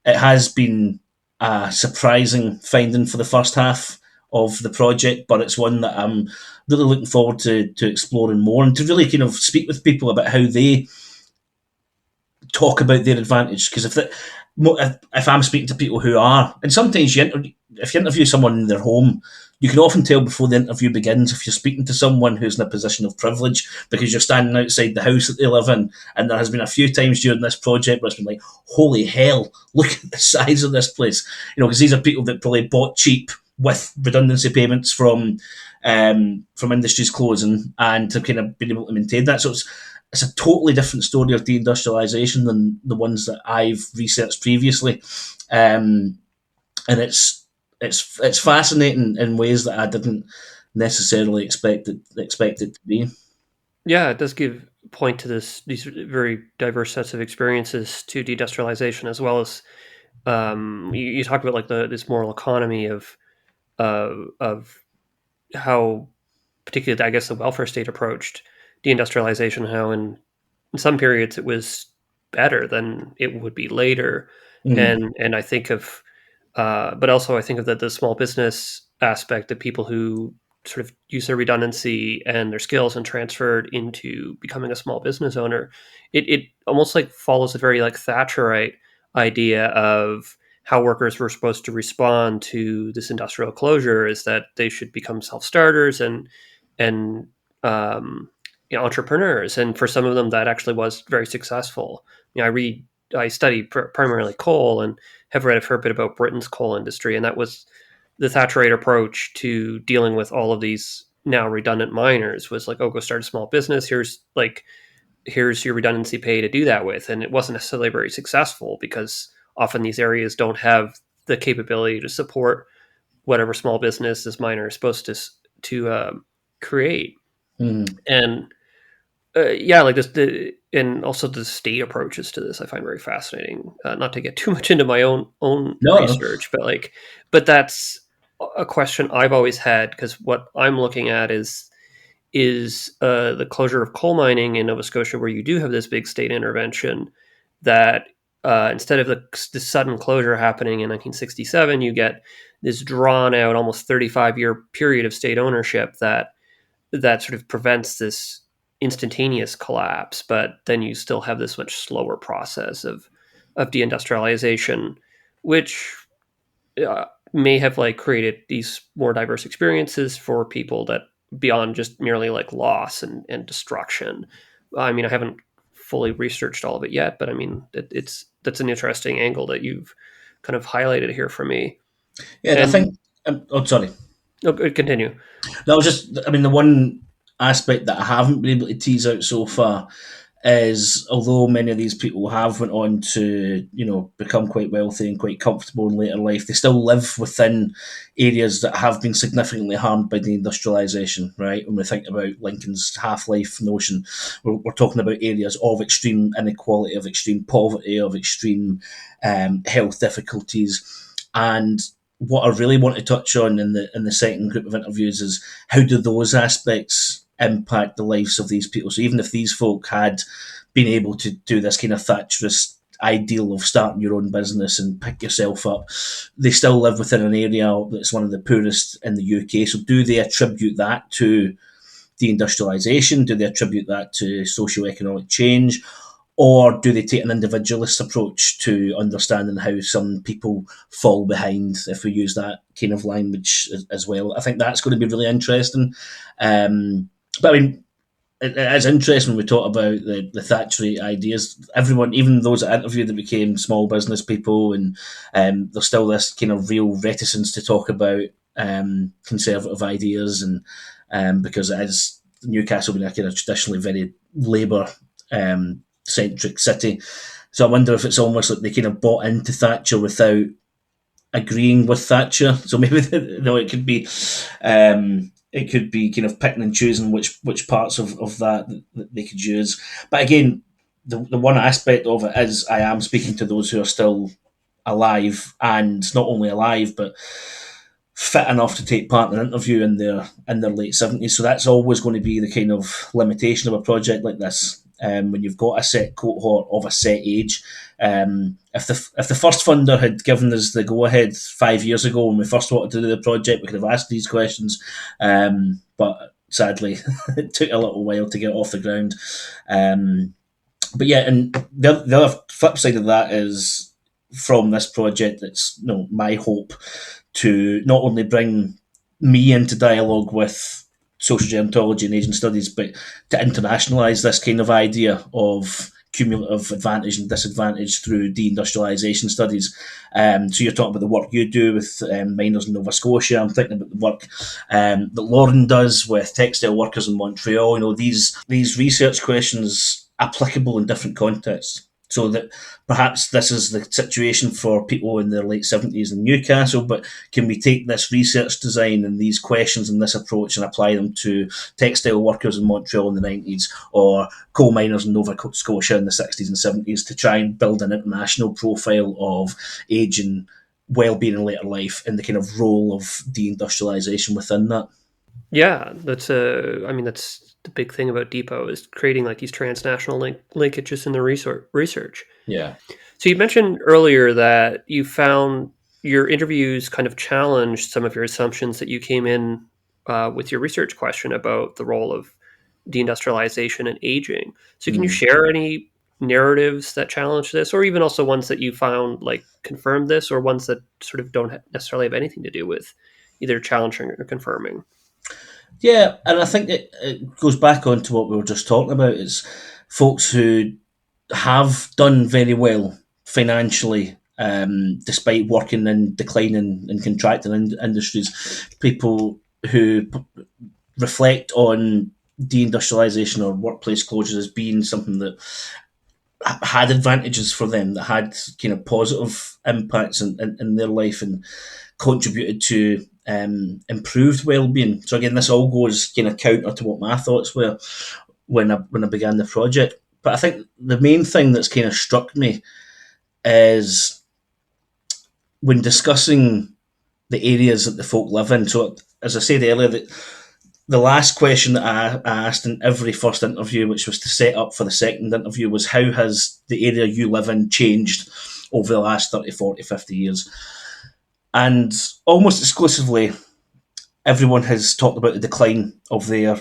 it has been a surprising finding for the first half of the project, but it's one that I'm really looking forward to exploring more, and to really kind of speak with people about how they talk about their advantage. Because if I'm speaking to people who are, and sometimes if you interview someone in their home, you can often tell before the interview begins if you're speaking to someone who's in a position of privilege, because you're standing outside the house that they live in. And there has been a few times during this project where it's been like, holy hell, look at the size of this place. Because these are people that probably bought cheap with redundancy payments from industries closing, and to kind of been able to maintain that. So it's a totally different story of deindustrialization than the ones that I've researched previously, and it's fascinating in ways that I didn't necessarily expect it to be. Yeah, it does give point to these very diverse sets of experiences to deindustrialization, as well as you talk about like this moral economy of how, particularly I guess the welfare state approached deindustrialization, how in some periods it was better than it would be later. And I think of but also I think of the small business aspect of people who sort of use their redundancy and their skills and transferred into becoming a small business owner. It almost like follows a very like Thatcherite idea of how workers were supposed to respond to this industrial closure, is that they should become self-starters and entrepreneurs. And for some of them, that actually was very successful. I study primarily coal and have read a fair bit about Britain's coal industry, and that was the Thatcherite approach to dealing with all of these now redundant miners. Was like, oh, go start a small business. Here's your redundancy pay to do that with. And it wasn't necessarily very successful, because often these areas don't have the capability to support whatever small business this miner is supposed to create. And like this, and also the state approaches to this, I find very fascinating. Not to get too much into my own research, but that's a question I've always had, because what I'm looking at is the closure of coal mining in Nova Scotia, where you do have this big state intervention, that instead of the sudden closure happening in 1967, you get this drawn out, almost 35-year period of state ownership that sort of prevents this instantaneous collapse. But then you still have this much slower process of deindustrialization, which may have like created these more diverse experiences for people, that beyond just merely like loss and destruction. I mean, I haven't fully researched all of it yet, but I mean, that's an interesting angle that you've kind of highlighted here for me. Yeah, and I think. Sorry. Oh, continue. No, the one aspect that I haven't been able to tease out so far is, although many of these people have went on to, become quite wealthy and quite comfortable in later life, they still live within areas that have been significantly harmed by deindustrialization, right? When we think about Lincoln's half-life notion, we're talking about areas of extreme inequality, of extreme poverty, of extreme health difficulties. And what I really want to touch on in the second group of interviews is, how do those aspects impact the lives of these people? So even if these folk had been able to do this kind of Thatcherist ideal of starting your own business and pick yourself up, they still live within an area that's one of the poorest in the UK. So do they attribute that to deindustrialization? Do they attribute that to socio-economic change? Or do they take an individualist approach to understanding how some people fall behind, if we use that kind of language as well? I think that's going to be really interesting. But I mean, it's interesting when we talk about the Thatcherite ideas. Everyone, even those I interviewed that became small business people, and there's still this kind of real reticence to talk about conservative ideas, and because it is Newcastle being a kind of traditionally very Labour centric city. So I wonder if it's almost like they kind of bought into Thatcher without agreeing with Thatcher. So maybe it could be kind of picking and choosing which parts of that they could use. But again, the one aspect of it is I am speaking to those who are still alive, and not only alive but fit enough to take part in an interview in their late 70s. So that's always going to be the kind of limitation of a project like this. When you've got a set cohort of a set age, if the first funder had given us the go ahead 5 years ago when we first wanted to do the project, we could have asked these questions, but sadly it took a little while to get off the ground. But yeah, and the other flip side of that is from this project, it's my hope to not only bring me into dialogue with social gerontology and Asian studies, but to internationalise this kind of idea of cumulative advantage and disadvantage through deindustrialization studies. So you're talking about the work you do with miners in Nova Scotia. I'm thinking about the work that Lauren does with textile workers in Montreal. These research questions applicable in different contexts. So that perhaps this is the situation for people in their late 70s in Newcastle, but can we take this research design and these questions and this approach and apply them to textile workers in Montreal in the 90s or coal miners in Nova Scotia in the 60s and 70s to try and build an international profile of age and well-being in later life and the kind of role of deindustrialization within that? Yeah, that's the big thing about DePot is creating like these transnational linkages in the research. Yeah. So you mentioned earlier that you found your interviews kind of challenged some of your assumptions that you came in with your research question about the role of deindustrialization and aging. So can you share any narratives that challenge this, or even also ones that you found like confirm this, or ones that sort of don't necessarily have anything to do with either challenging or confirming? Yeah, and I think it goes back on to what we were just talking about. It's folks who have done very well financially, despite working in declining and contracting industries. People who reflect on deindustrialization or workplace closures as being something that had advantages for them, that had kind of positive impacts in their life and contributed to improved well-being. So again, this all goes kind of counter to what my thoughts were when I began the project. But I think the main thing that's kind of struck me is when discussing the areas that the folk live in. So as I said earlier, the last question that I asked in every first interview, which was to set up for the second interview, was how has the area you live in changed over the last 30, 40, 50 years? And almost exclusively, everyone has talked about the decline of their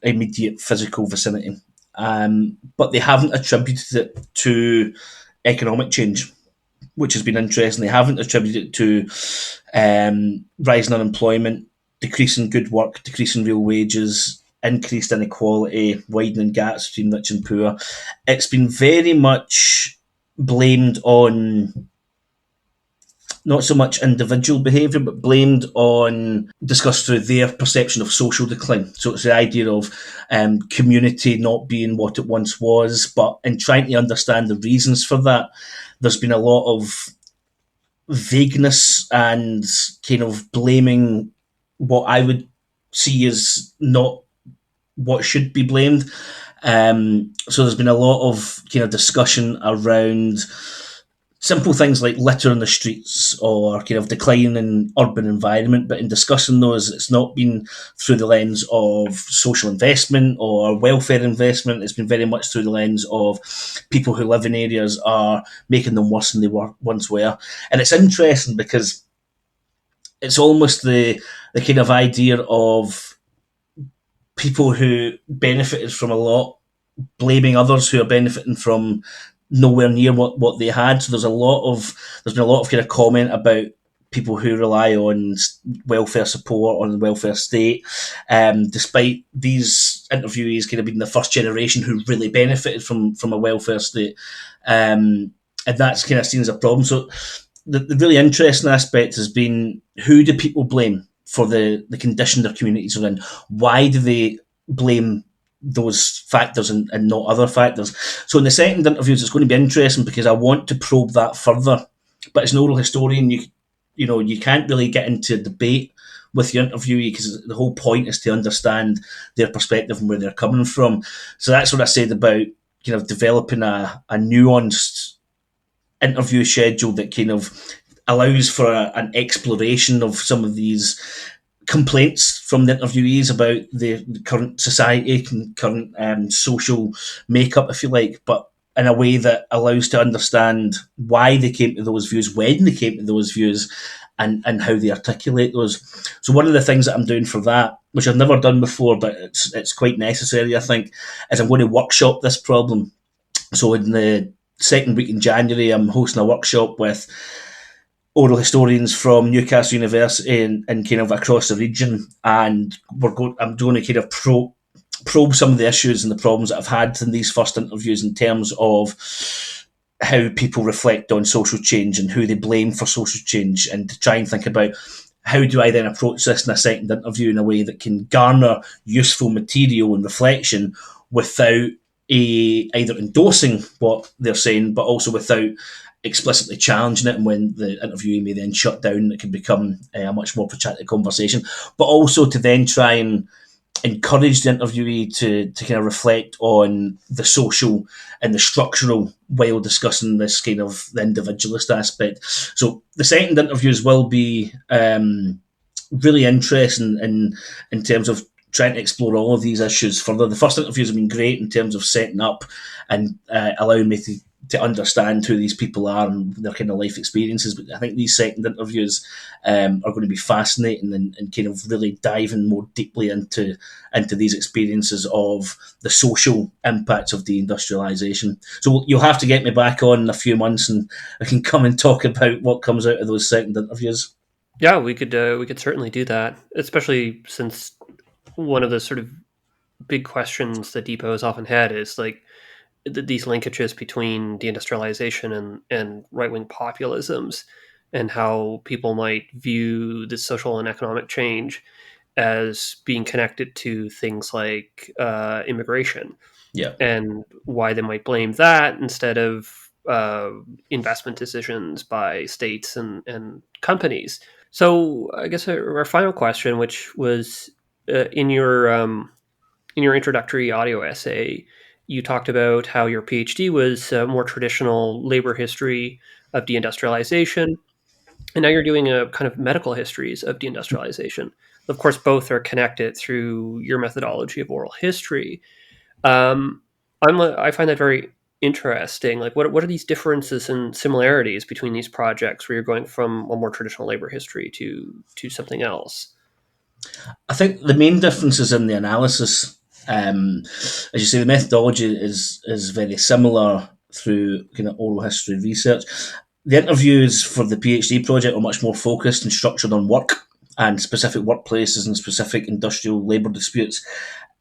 immediate physical vicinity. But they haven't attributed it to economic change, which has been interesting. They haven't attributed it to rising unemployment, decreasing good work, decreasing real wages, increased inequality, widening gaps between rich and poor. It's been very much blamed on not so much individual behaviour, but blamed on, discussed through their perception of social decline. So it's the idea of community not being what it once was, but in trying to understand the reasons for that, there's been a lot of vagueness and kind of blaming what I would see as not what should be blamed. So there's been a lot of kind of discussion around simple things like litter in the streets or kind of decline in urban environment, but in discussing those, it's not been through the lens of social investment or welfare investment. It's been very much through the lens of people who live in areas are making them worse than they once were. And it's interesting because it's almost the kind of idea of people who benefited from a lot blaming others who are benefiting from nowhere near what they had. So there's been a lot of kind of comment about people who rely on welfare support, on the welfare state, despite these interviewees kind of being the first generation who really benefited from a welfare state. And that's kind of seen as a problem. So the really interesting aspect has been, who do people blame for the condition their communities are in? Why do they blame those factors and not other factors? So in the second interviews, it's going to be interesting because I want to probe that further. But as an oral historian, you can't really get into a debate with your interviewee because the whole point is to understand their perspective and where they're coming from. So that's what I said about kind of developing a nuanced interview schedule that kind of allows for an exploration of some of these complaints from the interviewees about the current society and current social makeup, if you like, but in a way that allows to understand why they came to those views, when they came to those views, and how they articulate those. So one of the things that I'm doing for that, which I've never done before, but it's quite necessary, I think, is I'm going to workshop this problem. So in the second week in January, I'm hosting a workshop with oral historians from Newcastle University and kind of across the region, and I'm going to kind of probe some of the issues and the problems that I've had in these first interviews in terms of how people reflect on social change and who they blame for social change, and to try and think about how do I then approach this in a second interview in a way that can garner useful material and reflection without either endorsing what they're saying, but also without explicitly challenging it. And when the interviewee may then shut down, it can become a much more protracted conversation, but also to then try and encourage the interviewee to kind of reflect on the social and the structural while discussing this kind of the individualist aspect. So the second interviews will be really interesting in terms of trying to explore all of these issues further. The first interviews have been great in terms of setting up and allowing me to understand who these people are and their kind of life experiences. But I think these second interviews are going to be fascinating and kind of really diving more deeply into these experiences of the social impacts of deindustrialization. So you'll have to get me back on in a few months and I can come and talk about what comes out of those second interviews. Yeah, we could certainly do that, especially since one of the sort of big questions that DePot has often had is like these linkages between deindustrialization and right-wing populisms, and how people might view the social and economic change as being connected to things like immigration. Yeah. And why they might blame that instead of investment decisions by states and companies. So I guess our final question, which was in your introductory audio essay, you talked about how your PhD was more traditional labor history of deindustrialization, and now you're doing a kind of medical histories of deindustrialization. Of course, both are connected through your methodology of oral history. I find that very interesting. Like, what are these differences and similarities between these projects where you're going from a more traditional labor history to something else? I think the main difference is in the analysis. As you say, the methodology is very similar through kind of oral history research. The interviews for the PhD project are much more focused and structured on work and specific workplaces and specific industrial labour disputes.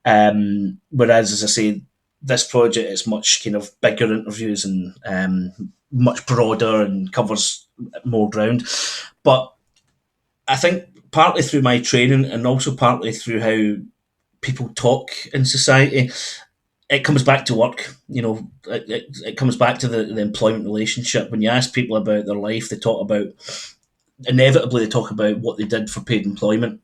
Whereas, as I say, this project is much kind of bigger interviews and much broader and covers more ground. But I think partly through my training and also partly through how people talk in society, it comes back to work. It comes back to the employment relationship. When you ask people about their life, they talk about what they did for paid employment,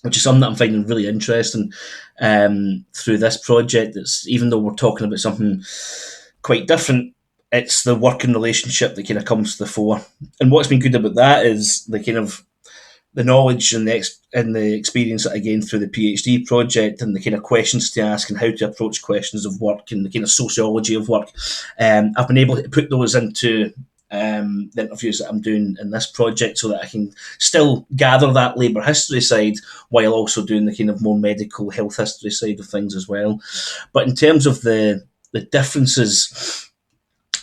which is something that I'm finding really interesting through this project. It's, even though we're talking about something quite different, it's the working relationship that kind of comes to the fore. And what's been good about that is the kind of the knowledge and the experience that I gained through the PhD project, and the kind of questions to ask and how to approach questions of work and the kind of sociology of work. I've been able to put those into the interviews that I'm doing in this project, so that I can still gather that labour history side while also doing the kind of more medical health history side of things as well. But in terms of the differences,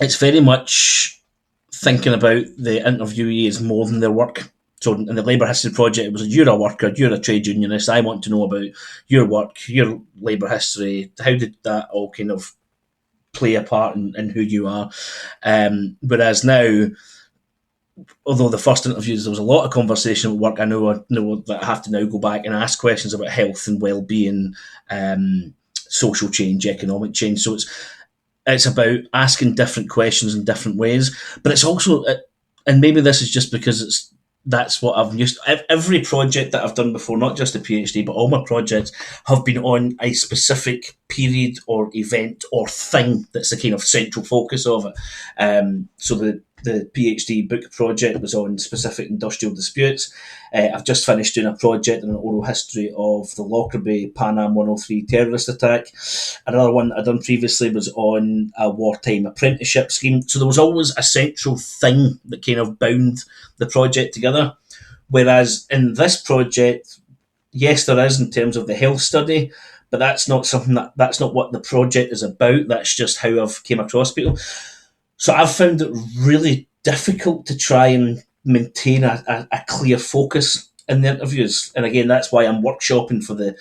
it's very much thinking about the interviewee as more than their work. So in the labour history project, it was you're a worker, you're a trade unionist. I want to know about your work, your labour history. How did that all kind of play a part in who you are? Whereas now, although the first interviews there was a lot of conversation about work, I know that I have to now go back and ask questions about health and well-being, social change, economic change. So it's about asking different questions in different ways, but it's also, and maybe this is just because that's what I've used. Every project that I've done before, not just the PhD, but all my projects have been on a specific period or event or thing that's the kind of central focus of it. So the PhD book project was on specific industrial disputes. I've just finished doing a project on an oral history of the Lockerbie Pan Am 103 terrorist attack. Another one I'd done previously was on a wartime apprenticeship scheme. So there was always a central thing that kind of bound the project together. Whereas in this project, yes, there is in terms of the health study, but that's not something that's not what the project is about. That's just how I've came across people. So I've found it really difficult to try and maintain a clear focus in the interviews. And again, that's why I'm workshopping for the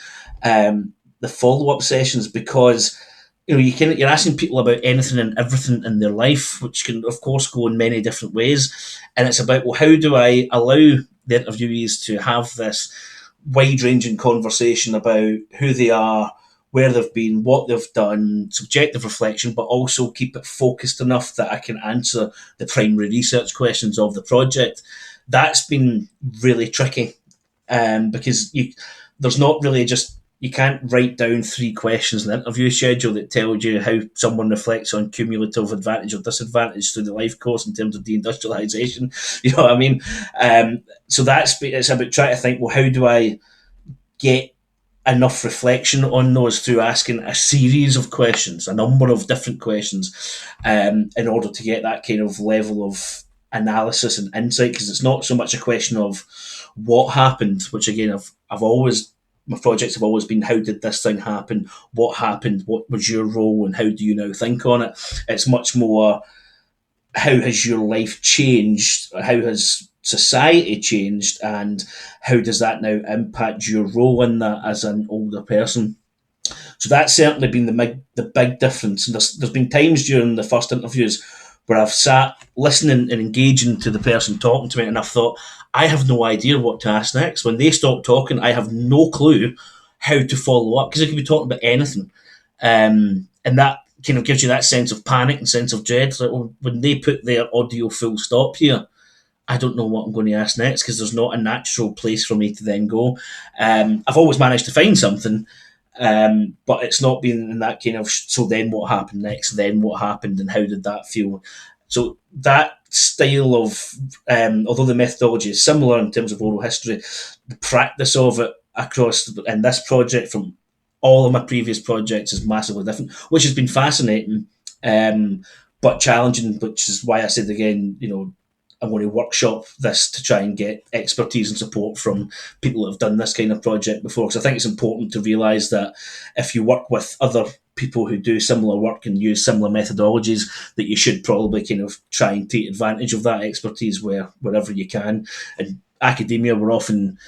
follow-up sessions, because you're asking people about anything and everything in their life, which can of course go in many different ways. And it's about, well, how do I allow the interviewees to have this wide-ranging conversation about who they are, where they've been, what they've done, subjective reflection, but also keep it focused enough that I can answer the primary research questions of the project. That's been really tricky, because there's not really you can't write down 3 questions in the interview schedule that tells you how someone reflects on cumulative advantage or disadvantage through the life course in terms of deindustrialization. You know what I mean? So it's about trying to think, well, how do I get enough reflection on those through asking a series of questions, a number of different questions, in order to get that kind of level of analysis and insight. Because it's not so much a question of what happened, which again my projects have always been, how did this thing happen, what happened, what was your role, and how do you now think on it. It's much more, how has your life changed, how has society changed, and how does that now impact your role in that as an older person. So that's certainly been the big difference. And there's been times during the first interviews where I've sat listening and engaging to the person talking to me, and I've thought, I have no idea what to ask next. When they stop talking, I have no clue how to follow up, because they could be talking about anything. And that kind of gives you that sense of panic and sense of dread. It's like, well, when they put their audio full stop here, I don't know what I'm going to ask next, because there's not a natural place for me to then go. I've always managed to find something, but it's not been in that kind of, so then what happened next, then what happened, and how did that feel? So that style of, although the methodology is similar in terms of oral history, the practice of it across in this project from all of my previous projects is massively different, which has been fascinating, but challenging, which is why I said again, I'm going to workshop this to try and get expertise and support from people that have done this kind of project before. Because I think it's important to realise that if you work with other people who do similar work and use similar methodologies, that you should probably kind of try and take advantage of that expertise wherever you can. In academia, we're often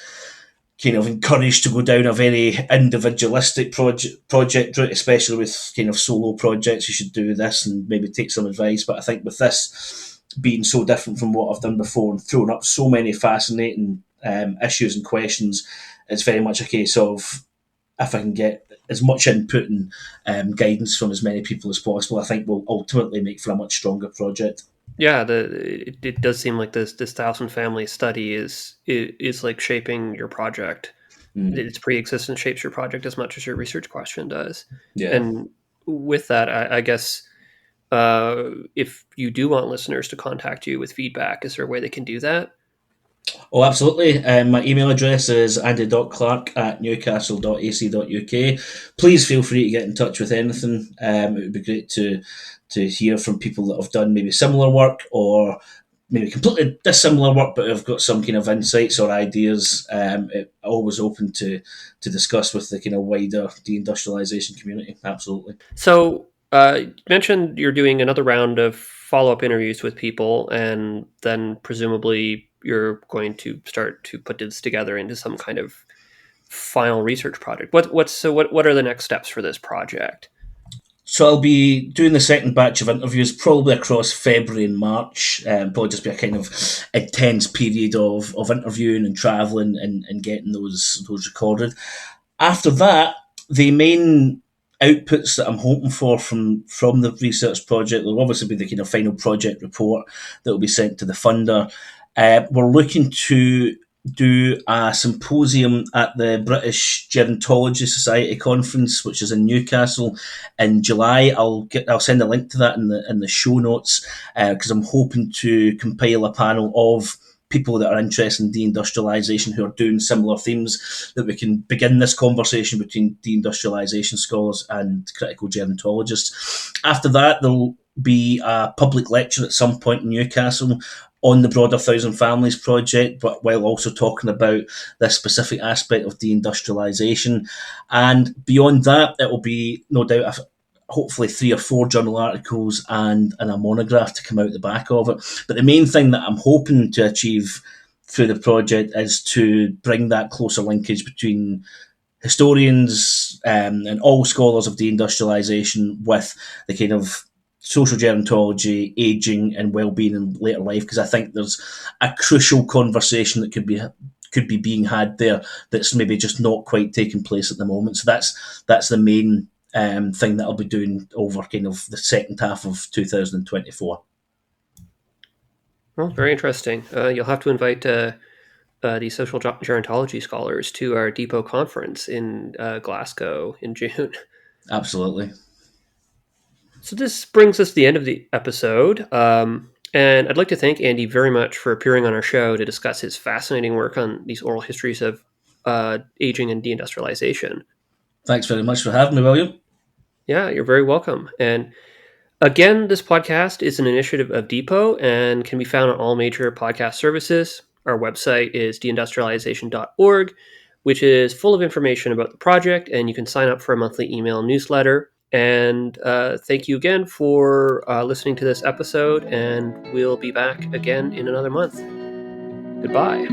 kind of encouraged to go down a very individualistic project route, especially with kind of solo projects. You should do this and maybe take some advice. But I think with this being so different from what I've done before and throwing up so many fascinating issues and questions, it's very much a case of, if I can get as much input and guidance from as many people as possible, I think will ultimately make for a much stronger project. Yeah, it does seem like this Thousand Family study is like shaping your project. Its pre-existence shapes your project as much as your research question does. Yeah. And with that, I guess if you do want listeners to contact you with feedback, is there a way they can do that? Oh, absolutely. My email address is andy.clark@newcastle.ac.uk. Please feel free to get in touch with anything. It would be great to hear from people that have done maybe similar work, or maybe completely dissimilar work, but have got some kind of insights or ideas. Always open to discuss with the kind of wider deindustrialization community. Absolutely. So You mentioned you're doing another round of follow-up interviews with people, and then presumably you're going to start to put this together into some kind of final research project. What are the next steps for this project? So I'll be doing the second batch of interviews probably across February and March. Probably just be a kind of intense period of interviewing and travelling and getting those recorded. After that, the main outputs that I'm hoping for from the research project will obviously be the kind of final project report that will be sent to the funder. We're looking to do a symposium at the British Gerontology Society conference, which is in Newcastle in July. I'll send a link to that in the show notes because I'm hoping to compile a panel of people that are interested in deindustrialization who are doing similar themes, that we can begin this conversation between deindustrialization scholars and critical gerontologists. After that, there'll be a public lecture at some point in Newcastle on the broader Thousand Families project, but while also talking about this specific aspect of deindustrialization. And beyond that, it will be no doubt hopefully 3 or 4 journal articles and a monograph to come out the back of it. But the main thing that I'm hoping to achieve through the project is to bring that closer linkage between historians and all scholars of deindustrialization with the kind of social gerontology, ageing and well-being in later life, because I think there's a crucial conversation that could be being had there that's maybe just not quite taking place at the moment. So that's the main thing that I'll be doing over kind of the second half of 2024. Well, very interesting. You'll have to invite these social gerontology scholars to our DePot conference in Glasgow in June. Absolutely. So this brings us to the end of the episode. And I'd like to thank Andy very much for appearing on our show to discuss his fascinating work on these oral histories of aging and deindustrialization. Thanks very much for having me, William. Yeah, you're very welcome. And again, this podcast is an initiative of DePot and can be found on all major podcast services. Our website is deindustrialization.org, which is full of information about the project, and you can sign up for a monthly email newsletter. And thank you again for listening to this episode, and we'll be back again in another month. Goodbye.